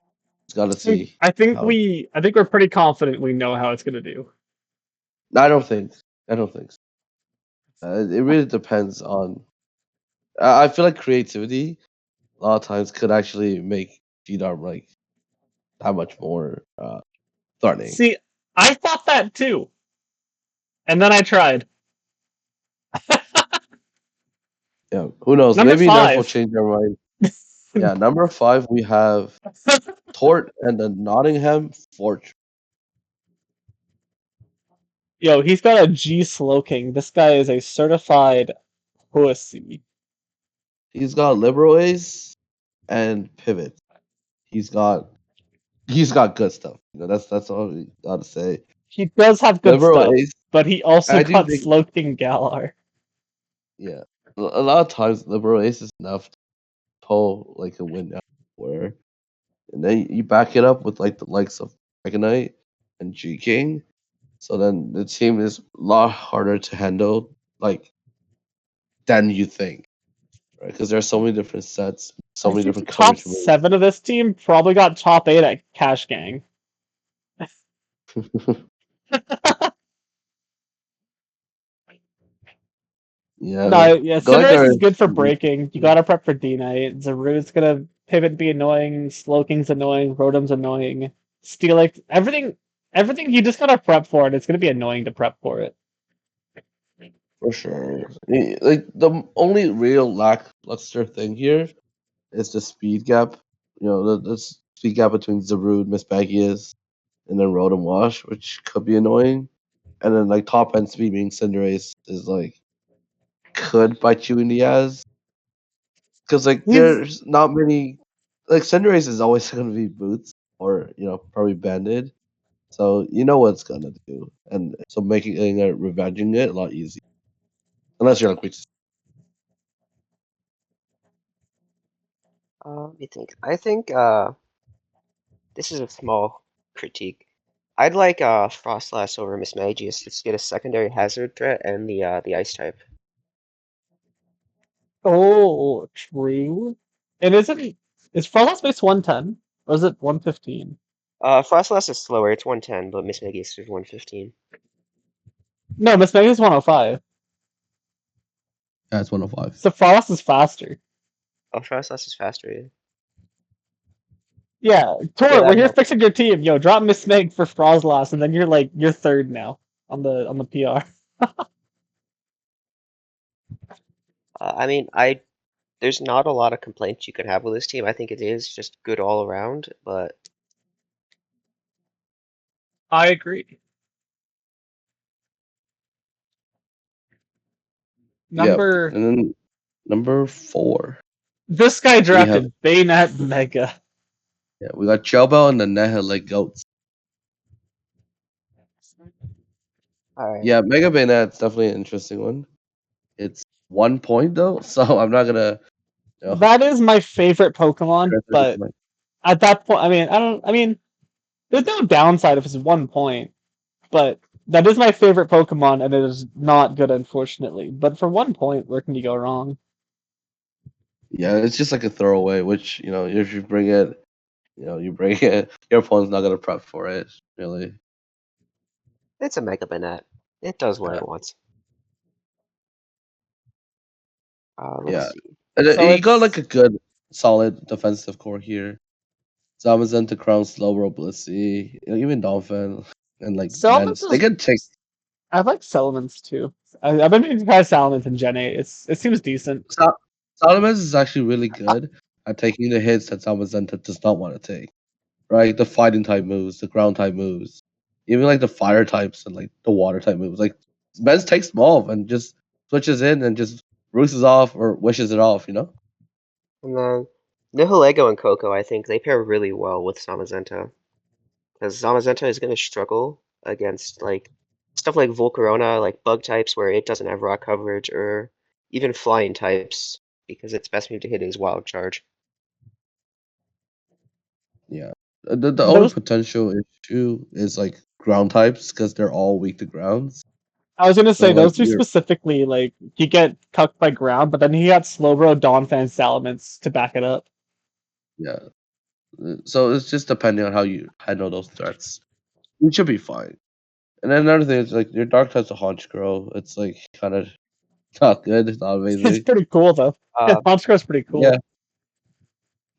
Just gotta see I think how. we're pretty confident we know how it's gonna do. I don't think. I don't think so. It really depends on. I feel like creativity a lot of times could actually make G-Dom like that much more threatening. See, I thought that too, and then I tried. Yeah, who knows? Number Maybe Nerf will 5. change their mind. Yeah, number 5 we have Tort and the Nottingham Fortress. Yo, he's got a G Slowking. This guy is a certified pussy. He's got Liberal Ace and Pivot. He's got good stuff. That's all we gotta say. He does have good Liberal stuff, Ace. but he also I do got think Slowking Galar. yeah. A lot of times Liberal Ace is enough to pull like a win out where and then you back it up with like the likes of Dragonite and G King. So then the team is a lot harder to handle like than you think. Right? Because there are so many different sets, so I many think the different top coverage moves. 7 of this team probably got top 8 at Cash Gang. Yeah, No, like yeah, Cinderace Gligar is good for is breaking. You gotta prep for D-Knight. Zaru's gonna pivot and be annoying. Slowking's annoying. Rotom's annoying. Steelix, everything you just gotta prep for it. It's gonna be annoying to prep for it. for sure. Like the only real lackluster thing here is the speed gap. The speed gap between Zarude, Mismagius, and then Rotom Wash, which could be annoying. And then like top end speed being Cinderace is like could bite you in the ass because like He's there's not many like Cinderace is always going to be boots or probably banded, so you know what it's gonna do, and so making it revenging it a lot easier unless you're on quick. Let me think. I think this is a small critique. I'd like Frostlass over Miss Magius to get a secondary hazard threat and the ice type. true. And is Frostlass base 110 or is it 115? Frostlass is slower, it's 110, but Miss Magius is 115. No, Miss Meg is 105. Yeah, it's 105. So Frostlass is faster. Oh, Frostlass is faster, yeah. Yeah, Tor, Yeah, we're that here helps. fixing your team. Yo, drop Miss Meg for Frostlass, and then you're third now on the PR. I mean, there's not a lot of complaints you can have with this team. I think it is just good all around, but I agree. Yep, Number and then number 4 This guy we have drafted Bayonet Mega. we got Chobel and the Nihilate Goats. alright. Yeah, Mega Bayonet's definitely an interesting one. It's 1 point though, so I'm not gonna That is my favorite Pokemon, but at that point, I mean, there's no downside if it's 1 point, but that is my favorite Pokemon, and it is not good, unfortunately. But for 1 point, where can you go wrong? Yeah, it's just like a throwaway. Which if you bring it, you bring it. Your opponent's not gonna prep for it. Really. It's a Mega Banette. It does what Yeah. it wants. Yeah. Let's see. And So you got like it's a good, solid defensive core here. Zamazenta, Crown, Slowbro, Blissey, even Dolphin, and like Salamence Mens. They is. can take. I like Salamence too. I've been meaning to try Salamence in Gen 8. It seems decent. Salamence is actually really good at taking the hits that Zamazenta does not want to take. Right, the fighting type moves, the ground type moves, even like the fire types and like the water type moves. Like Mens takes them off and just switches in and just roosts off or wishes it off. And then Nihilego and Coco, I think they pair really well with Zamazenta. Because Zamazenta is going to struggle against like stuff like Volcarona, like bug types where it doesn't have rock coverage, or even flying types, because its best move to hit is Wild Charge. Yeah. The only Those potential issue is like ground types because they're all weak to grounds. I was gonna So say like those two specifically, like you get cucked by ground, but then he got Slowbro, Donphan, Salamence to back it up. yeah. So it's just depending on how you handle those threats. You should be fine. And then another thing is like your dark type's a haunch girl. It's like kind of not good. It's not It's amazing. pretty cool though. Uh, Honchgro's pretty cool. Yeah.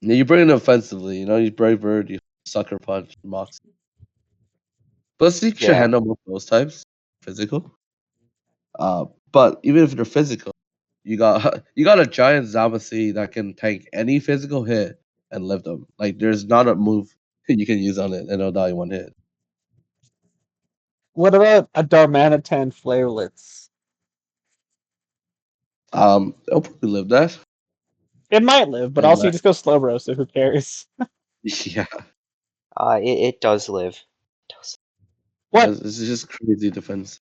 Yeah, you bring it offensively. You Brave Bird, you Sucker Punch, Mox. Plus, you should yeah, handle both those types physical. But even if they're physical, you got you got a giant Zamacy that can tank any physical hit and live them. Like there's not a move you can use on it and it'll die in one hit. What about a Darmanitan Flarelets? It'll probably live that. It might live, but And also you just go Slowbro, so who cares? yeah, it does live. It does. What this is just crazy defense.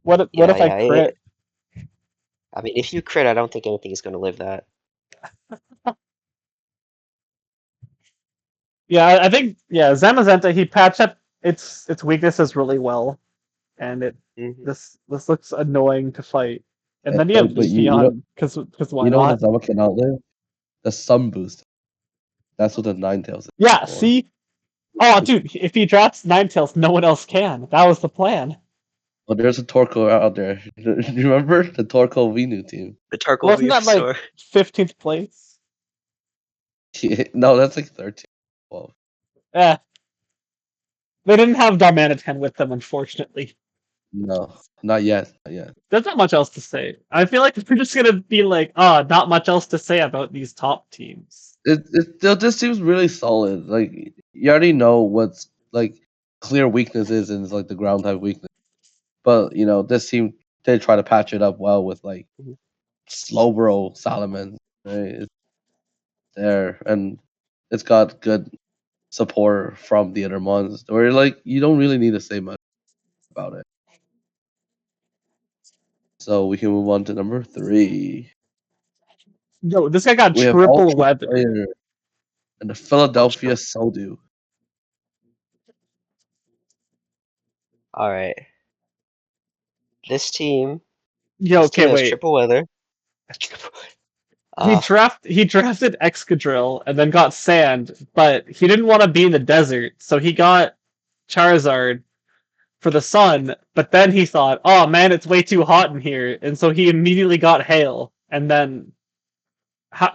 what Yeah, if I yeah. crit? I mean, if you crit, I don't think anything is going to live that. Yeah, I think Zamazenta he patched up its weaknesses really well, and Hmm. this looks annoying to fight. And then you have But Leon because why what the not? Zama can outlive? The sun boost. That's what the Ninetales is Yeah, for. see? Oh, dude, if he drops Ninetales, no one else can. That was the plan. But there's a Torko out there. You remember the Torko Venu team? The Tarkle Wasn't that like Venusaur. 15th place? No, that's like 13. Well, Eh, they didn't have Darmanitan with them, unfortunately. no, not yet. Not yet. There's not much else to say. I feel like we're just gonna be like, not much else to say about these top teams. This seems really solid. Like you already know what's like clear weakness is, and it's like the ground type weakness. But this team they try to patch it up well with like Mhm. Slowbro Solomon. Right? It's there, and it's got good support from the other ones. Where like you don't really need to say much about it. So we can move on to number 3. Yo, this guy got We have triple Ultra weather. Player and the Philadelphia Sodu. All right. This team, Yo, this okay, team has wait. triple weather. He Uh, drafted Excadrill and then got Sand, but he didn't want to be in the desert, so he got Charizard for the sun. But then he thought, "Oh man, it's way too hot in here," and so he immediately got Hail. And then,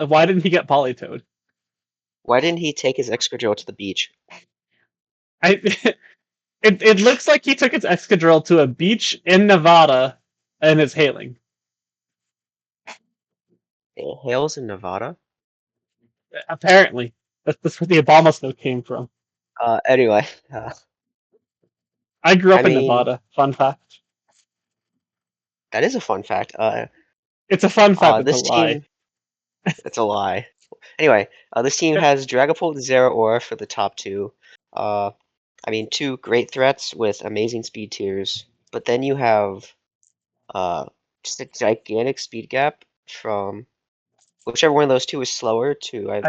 why didn't he get Politoed? why didn't he take his Excadrill to the beach? I it looks like he took his Excadrill to a beach in Nevada, and it's hailing. It hails in Nevada. Apparently, that's where the Obama came from. Anyway, I grew I up in mean, Nevada. Fun fact. that is a fun fact. It's a fun fact. It's a This lie. team, it's a lie. Anyway, this team has Dragapult, Zeraora for the top two. Uh, I mean, two great threats with amazing speed tiers. But then you have just a gigantic speed gap from whichever one of those two is slower I to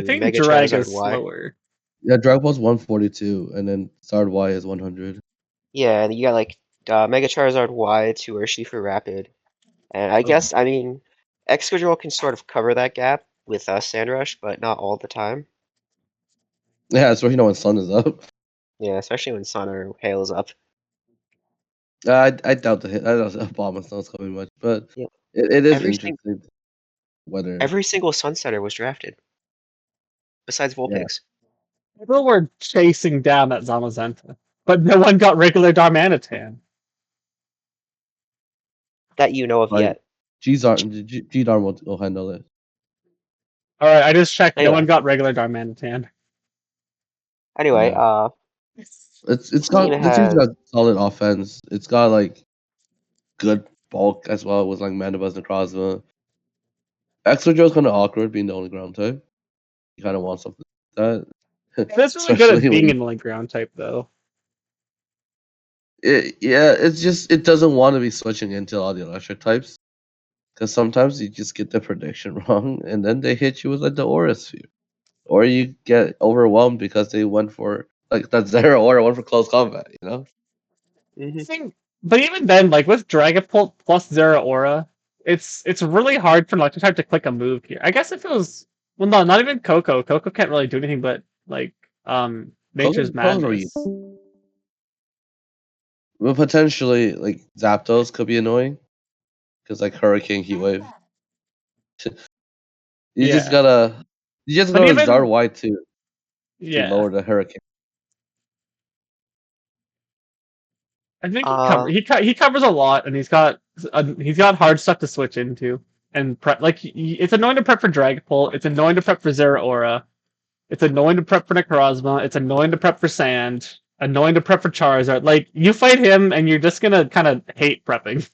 think Mega drag Charizard is Y. slower. Yeah, Dragon Ball's 142, and then Sard Y is 100. Yeah, and you got like Mega Charizard Y to Urshifu Rapid. And I guess, I mean, Excadrill can sort of cover that gap with Sandrush, but not all the time. Yeah, especially when sun is up. Yeah, especially when Sun or Hail is up. I doubt the hit. I doubt Abomasnow's coming much, but Yep. it is Everything- interesting whether Every single Sunsetter was drafted, besides Vulpix. People were chasing down that Zamazenta, but no one got regular Darmanitan. That you know of like yet. G-Darm will handle it. All right, I just checked. No Anyway. one got regular Darmanitan. Anyway, Yeah. It's team got the team's has- got solid offense. It's got like good bulk as well with like Mandibuzz and Necrozma. Excadrill's kind of awkward being the only ground type. You kind of want something like that. That's really good at Especially being when- in like ground type though. it's just it doesn't want to be switching into all the electric types because sometimes you just get the prediction wrong and then they hit you with like the Aura Sphere, or you get overwhelmed because they went for like that Zero Aura went for close combat. You know. But even then, like with Dragapult plus Zera Aura, it's really hard for electric type to click a move here. I guess if it was no, not even Coco. Coco can't really do anything but like Nature's Coco's Madness. But potentially, like Zapdos could be annoying because like Hurricane Heat Wave. You just Yeah. gotta even- Zard Y to Yeah. lower the Hurricane. I think he covers a lot, and he's got hard stuff to switch into and prep. Like it's annoying to prep for Dragapult. It's annoying to prep for Zera Aura. It's annoying to prep for Necrozma. It's annoying to prep for Sand. Annoying to prep for Charizard. Like you fight him, and you're just gonna kind of hate prepping.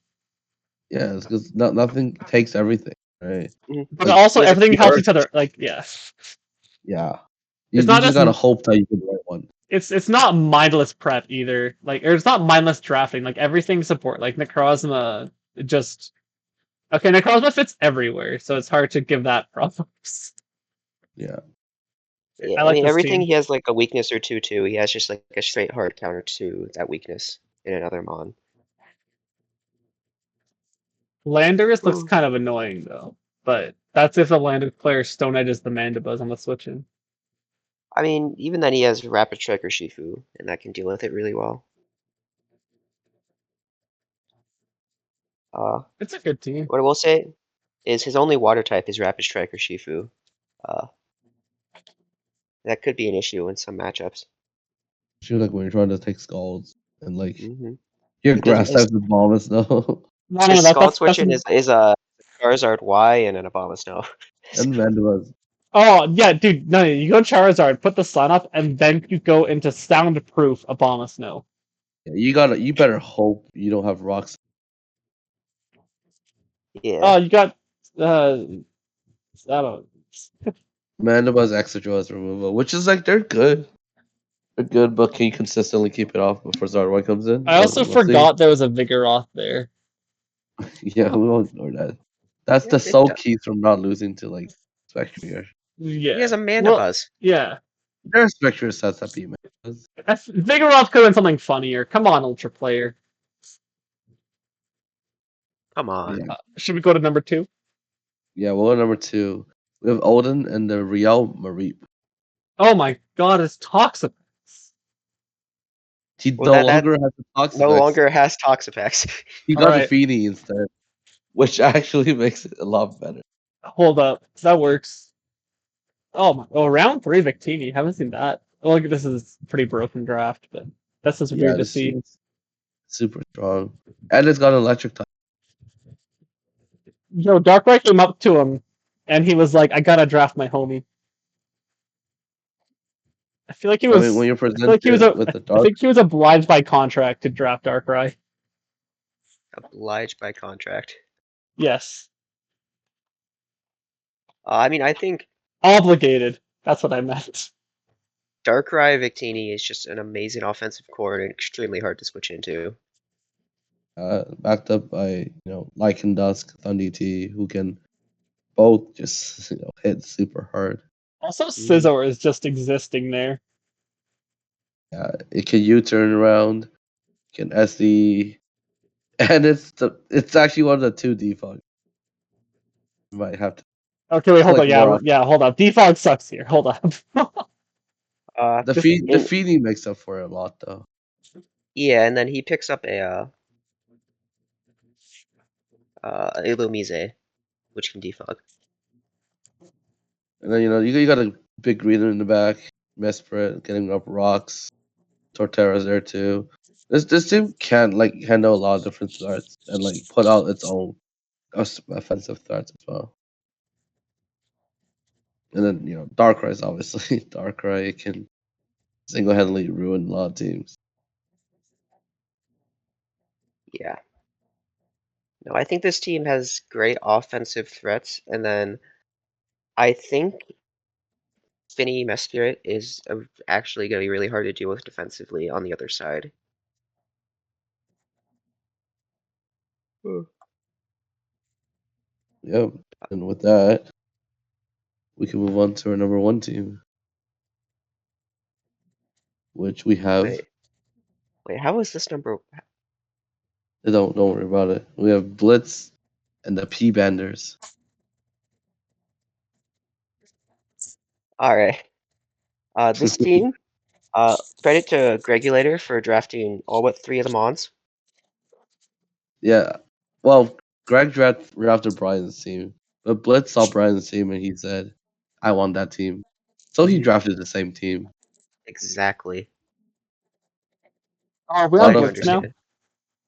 Yeah, it's because nothing takes everything, right? But Like, also there's a everything key helps word. each other. Like yes, Yeah, It's you not just as gotta m- hope that you get the right one. it's not mindless prep either. Like or it's not mindless drafting. Like everything support. Like Necrozma just okay. Necrozma fits everywhere, so it's hard to give that problems. Yeah, Yeah, I like this everything team. he has like a weakness or two too. He has just like a straight hard counter to that weakness in another mon. Landorus looks Ooh. kind of annoying though, but that's if the Landorus player Stone Edges the Mandibuzz on the switch in. I mean, even then he has Rapid Strike or Shifu, and that can deal with it really well. It's a good team. What I will say is his only water type is Rapid Strike or Shifu. That could be an issue in some matchups. she like when you're trying to take Scalds and like Mm-hmm. your It doesn't- grass type is Bombus, no, No, His Scald that's switching is a Charizard Y and an Abomasnow. and Mandibuzz. oh yeah, dude. No, you go Charizard, put the sun up, and then you go into soundproof Abomasnow. Yeah, you better hope you don't have rocks. Yeah. Oh, you got I don't. Mandibuzz Extra removal, which is like they're good. They're good, but can you consistently keep it off before Zardwine comes in? I also We'll see. forgot there was a Vigoroth there. Yeah, we won't ignore that. That's the Yeah, sole it- key from not losing to like Spectrier. Yeah, He has a Well, Mandibuzz. yeah, There are Spectrier sets that beat Mandibuzz. Vigoroth could have been something funnier. Come on, Ultra player. Come on. Yeah. Should we go to number 2? Yeah, well, number 2, we have Odin and the Riel Mareep. Oh my god, it's Toxapex. He Well, no that longer has the Toxapex. No longer has Toxapex. He got Alright. the Feeny instead, which actually makes it a lot better. Hold up, that works. Oh, round 3 Victini. Haven't seen that. Well, this is a pretty broken draft, but that's just weird to this see. is super strong. And it's got an electric type. Yo, Darkrai came up to him, and he was like, "I gotta draft my homie." I feel like he was. when you're I feel presented like he was. with the I dark, think he was obliged by contract to draft Darkrai. Obliged by contract. Yes, I mean, I think obligated. That's what I meant. Darkrai Victini is just an amazing offensive core and extremely hard to switch into. backed up by Lycan Dusk, Thundee, who can both just hit super hard. Also, Scizor is just existing there. It can U-turn around, can SE, and it's actually one of the 2 default. might have to. Okay, wait, hold Click on. Yeah, more often. yeah, hold on. Defog sucks here. Hold on. The Just the feeding makes up for it a lot though. yeah, and then he picks up a Illumise, which can defog. And then you got a big greener in the back, Mesprit getting up rocks, Torterra's there too. This team can like handle a lot of different threats and like put out its own offensive threats as well. And then Darkrai's obviously Darkrai can single-handedly ruin a lot of teams. Yeah. No, I think this team has great offensive threats, and then I think Finny Mesprit is actually going to be really hard to deal with defensively on the other side. Yep. And with that, we can move on to our number 1 team, which we have. Wait, how is this number? Don't worry about it. We have Blitz and the P-Banders. All right. This team, credit to Gregulator for drafting all but 3 of the Mons. Yeah. Well, Greg drafted Brian's team, but Blitz saw Brian's team and he said, "I want that team." So he drafted the same team. Exactly. Oh, we're Lot on I of Blitz now. understand.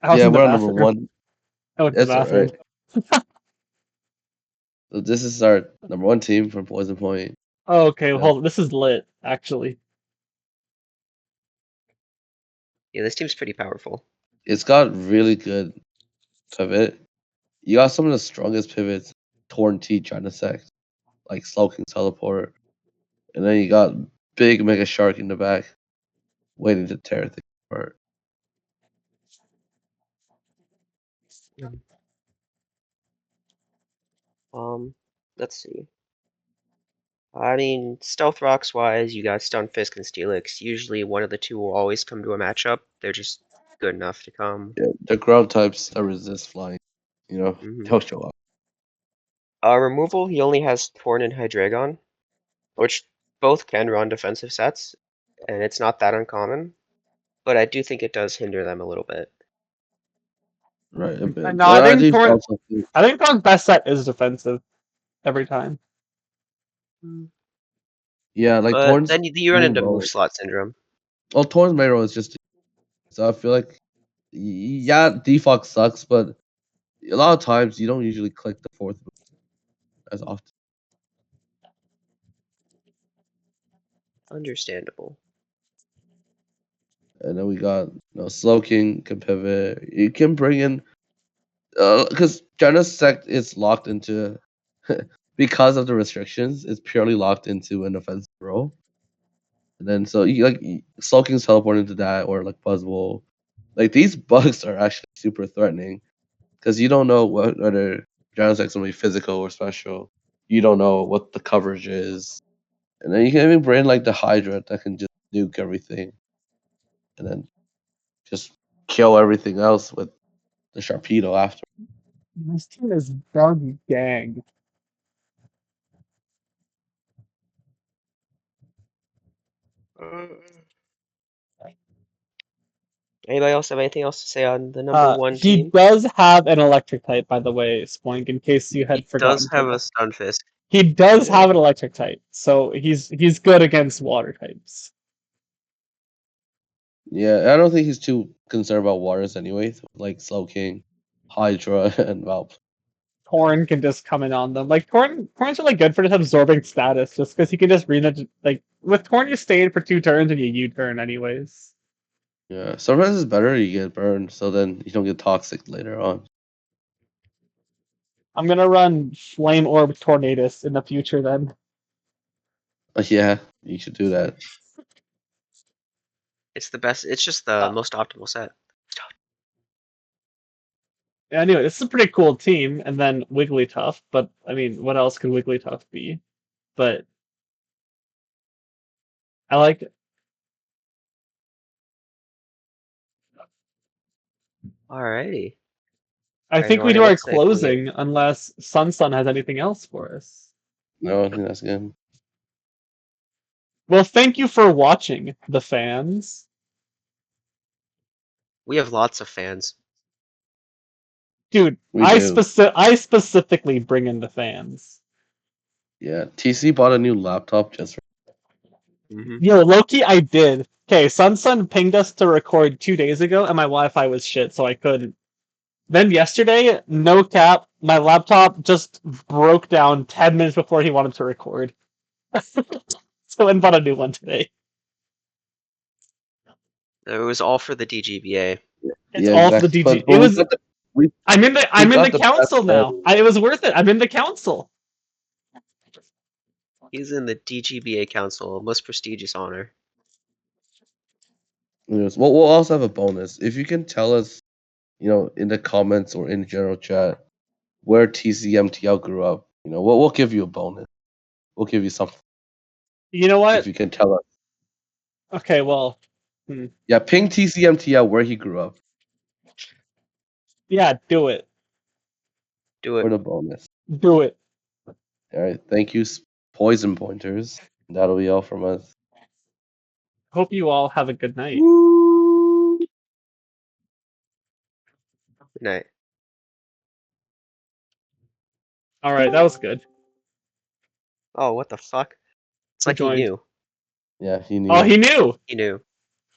I was Yeah, in the we're on number bathroom. 1. I went to the That's all bathroom. right. So this is our number 1 team from Poison Point. Oh, okay, Yeah. hold on. This is lit, actually. Yeah, this team's pretty powerful. It's got really good pivot. You got some of the strongest pivots, Torn T trying to sect, like Slowking Teleport. And then you got big Mega Shark in the back, waiting to tear things apart. Let's see. I mean, Stealth Rocks wise, you got Stunfisk and Steelix. Usually one of the two will always come to a matchup. They're just good enough to come. Yeah, the ground types that resist flying, Mhm. they'll show up. Removal, he only has Torn and Hydreigon, which both can run defensive sets, and it's not that uncommon. But I do think it does hinder them a little bit. Right, a bit. No, But I I think do Torn. also think, I think Torn's best set is defensive every time. yeah, like But Torn's then you run main into move role. slot syndrome. Well, Torn's main role is just. So I feel like, yeah, default sucks, but a lot of times you don't usually click the fourth move as often. Understandable. And then we got Slowking can pivot. You can bring in because Janus Sect is locked into because of the restrictions. It's purely locked into an offensive role. And then so you Slowking's teleport into that or like Buzzwole. Like these bugs are actually super threatening because you don't know whether Janus Sect's gonna be physical or special. You don't know what the coverage is. And then you can even bring like the Hydra that can just nuke everything. And then just kill everything else with the Sharpedo after. This team is dog gang. Anybody else have anything else to say on the number 1 He team? does have an electric type, by the way, Spoink, in case you had He does forgotten have to. a Stunfisk. He does Yeah. have an electric type, so he's good against water types. Yeah, I don't think he's too concerned about waters anyway, like Slowking, Hydra, and Valp. Torn can just come in on them. Like Torn's really good for just absorbing status, just because he can just read like with Torn you stay in for 2 turns and you U-turn anyways. Yeah, sometimes it's better you get burned, so then you don't get toxic later on. I'm gonna run Flame Orb Tornadus in the future then. Yeah, you should do that. It's the best. It's just the most optimal set. Anyway, this is a pretty cool team, and then Wigglytuff, but I mean, what else could Wigglytuff be? But I like it. Alrighty. I Alright, think we Norny, do our what say we- closing unless SUNSUN has anything else for us. No, I think that's good. Well, thank you for watching, the fans. We have lots of fans. Dude, We I do. specifically bring in the fans. Yeah, TC bought a new laptop just for. Hmm. Yo, Loki, I did. Okay, SunSun pinged us to record 2 days ago, and my Wi-Fi was shit, so I couldn't. Then yesterday, no cap, my laptop just broke down 10 minutes before he wanted to record. So I bought a new one today. It was all for the DGBA. It's Yeah, all for the exactly. DG. But It we was. got the we I'm in got the the best council now. It was worth it. I'm in the council. He's in the DGBA Council, most prestigious honor. Yes. We'll also have a bonus if you can tell us, in the comments or in general chat where TCMTL grew up. We'll give you a bonus. We'll give you something You know if what? you can tell us. Okay, well, Yeah, ping TCMTL where he grew up yeah, do it. Do for it. the bonus. Do it. All right, thank you, poison pointers. That'll be all from us. Hope you all have a good night. Good night. All right, that was good. Oh, what the fuck? It's Who like he joined? knew. Yeah, he knew. Oh, he knew. He knew.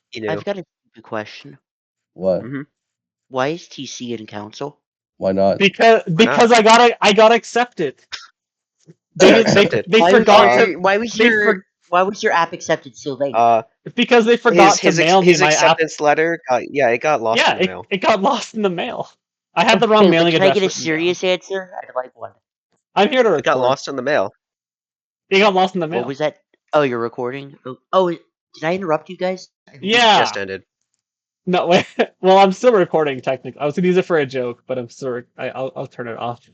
He knew. I've got a stupid question. What? Hmm. Why is TC in council? Why not? Because I got accepted. They Got did accepted. they Why forgot was to your, why was they your for, why was your app accepted so late? because they forgot to mail me his my app. acceptance letter. It got lost Yeah, in the mail. it got lost in the mail. I had the Okay, wrong but mailing can I address. get a written down. serious answer? I'd like one. I'm here to It got record. lost in the mail. It got lost in the mail. What was that? Oh, you're recording? Oh, did I interrupt you guys? Yeah. Just ended. No, wait. Well, I'm still recording technically. I was gonna use it for a joke, but I'm still. I'll turn it off.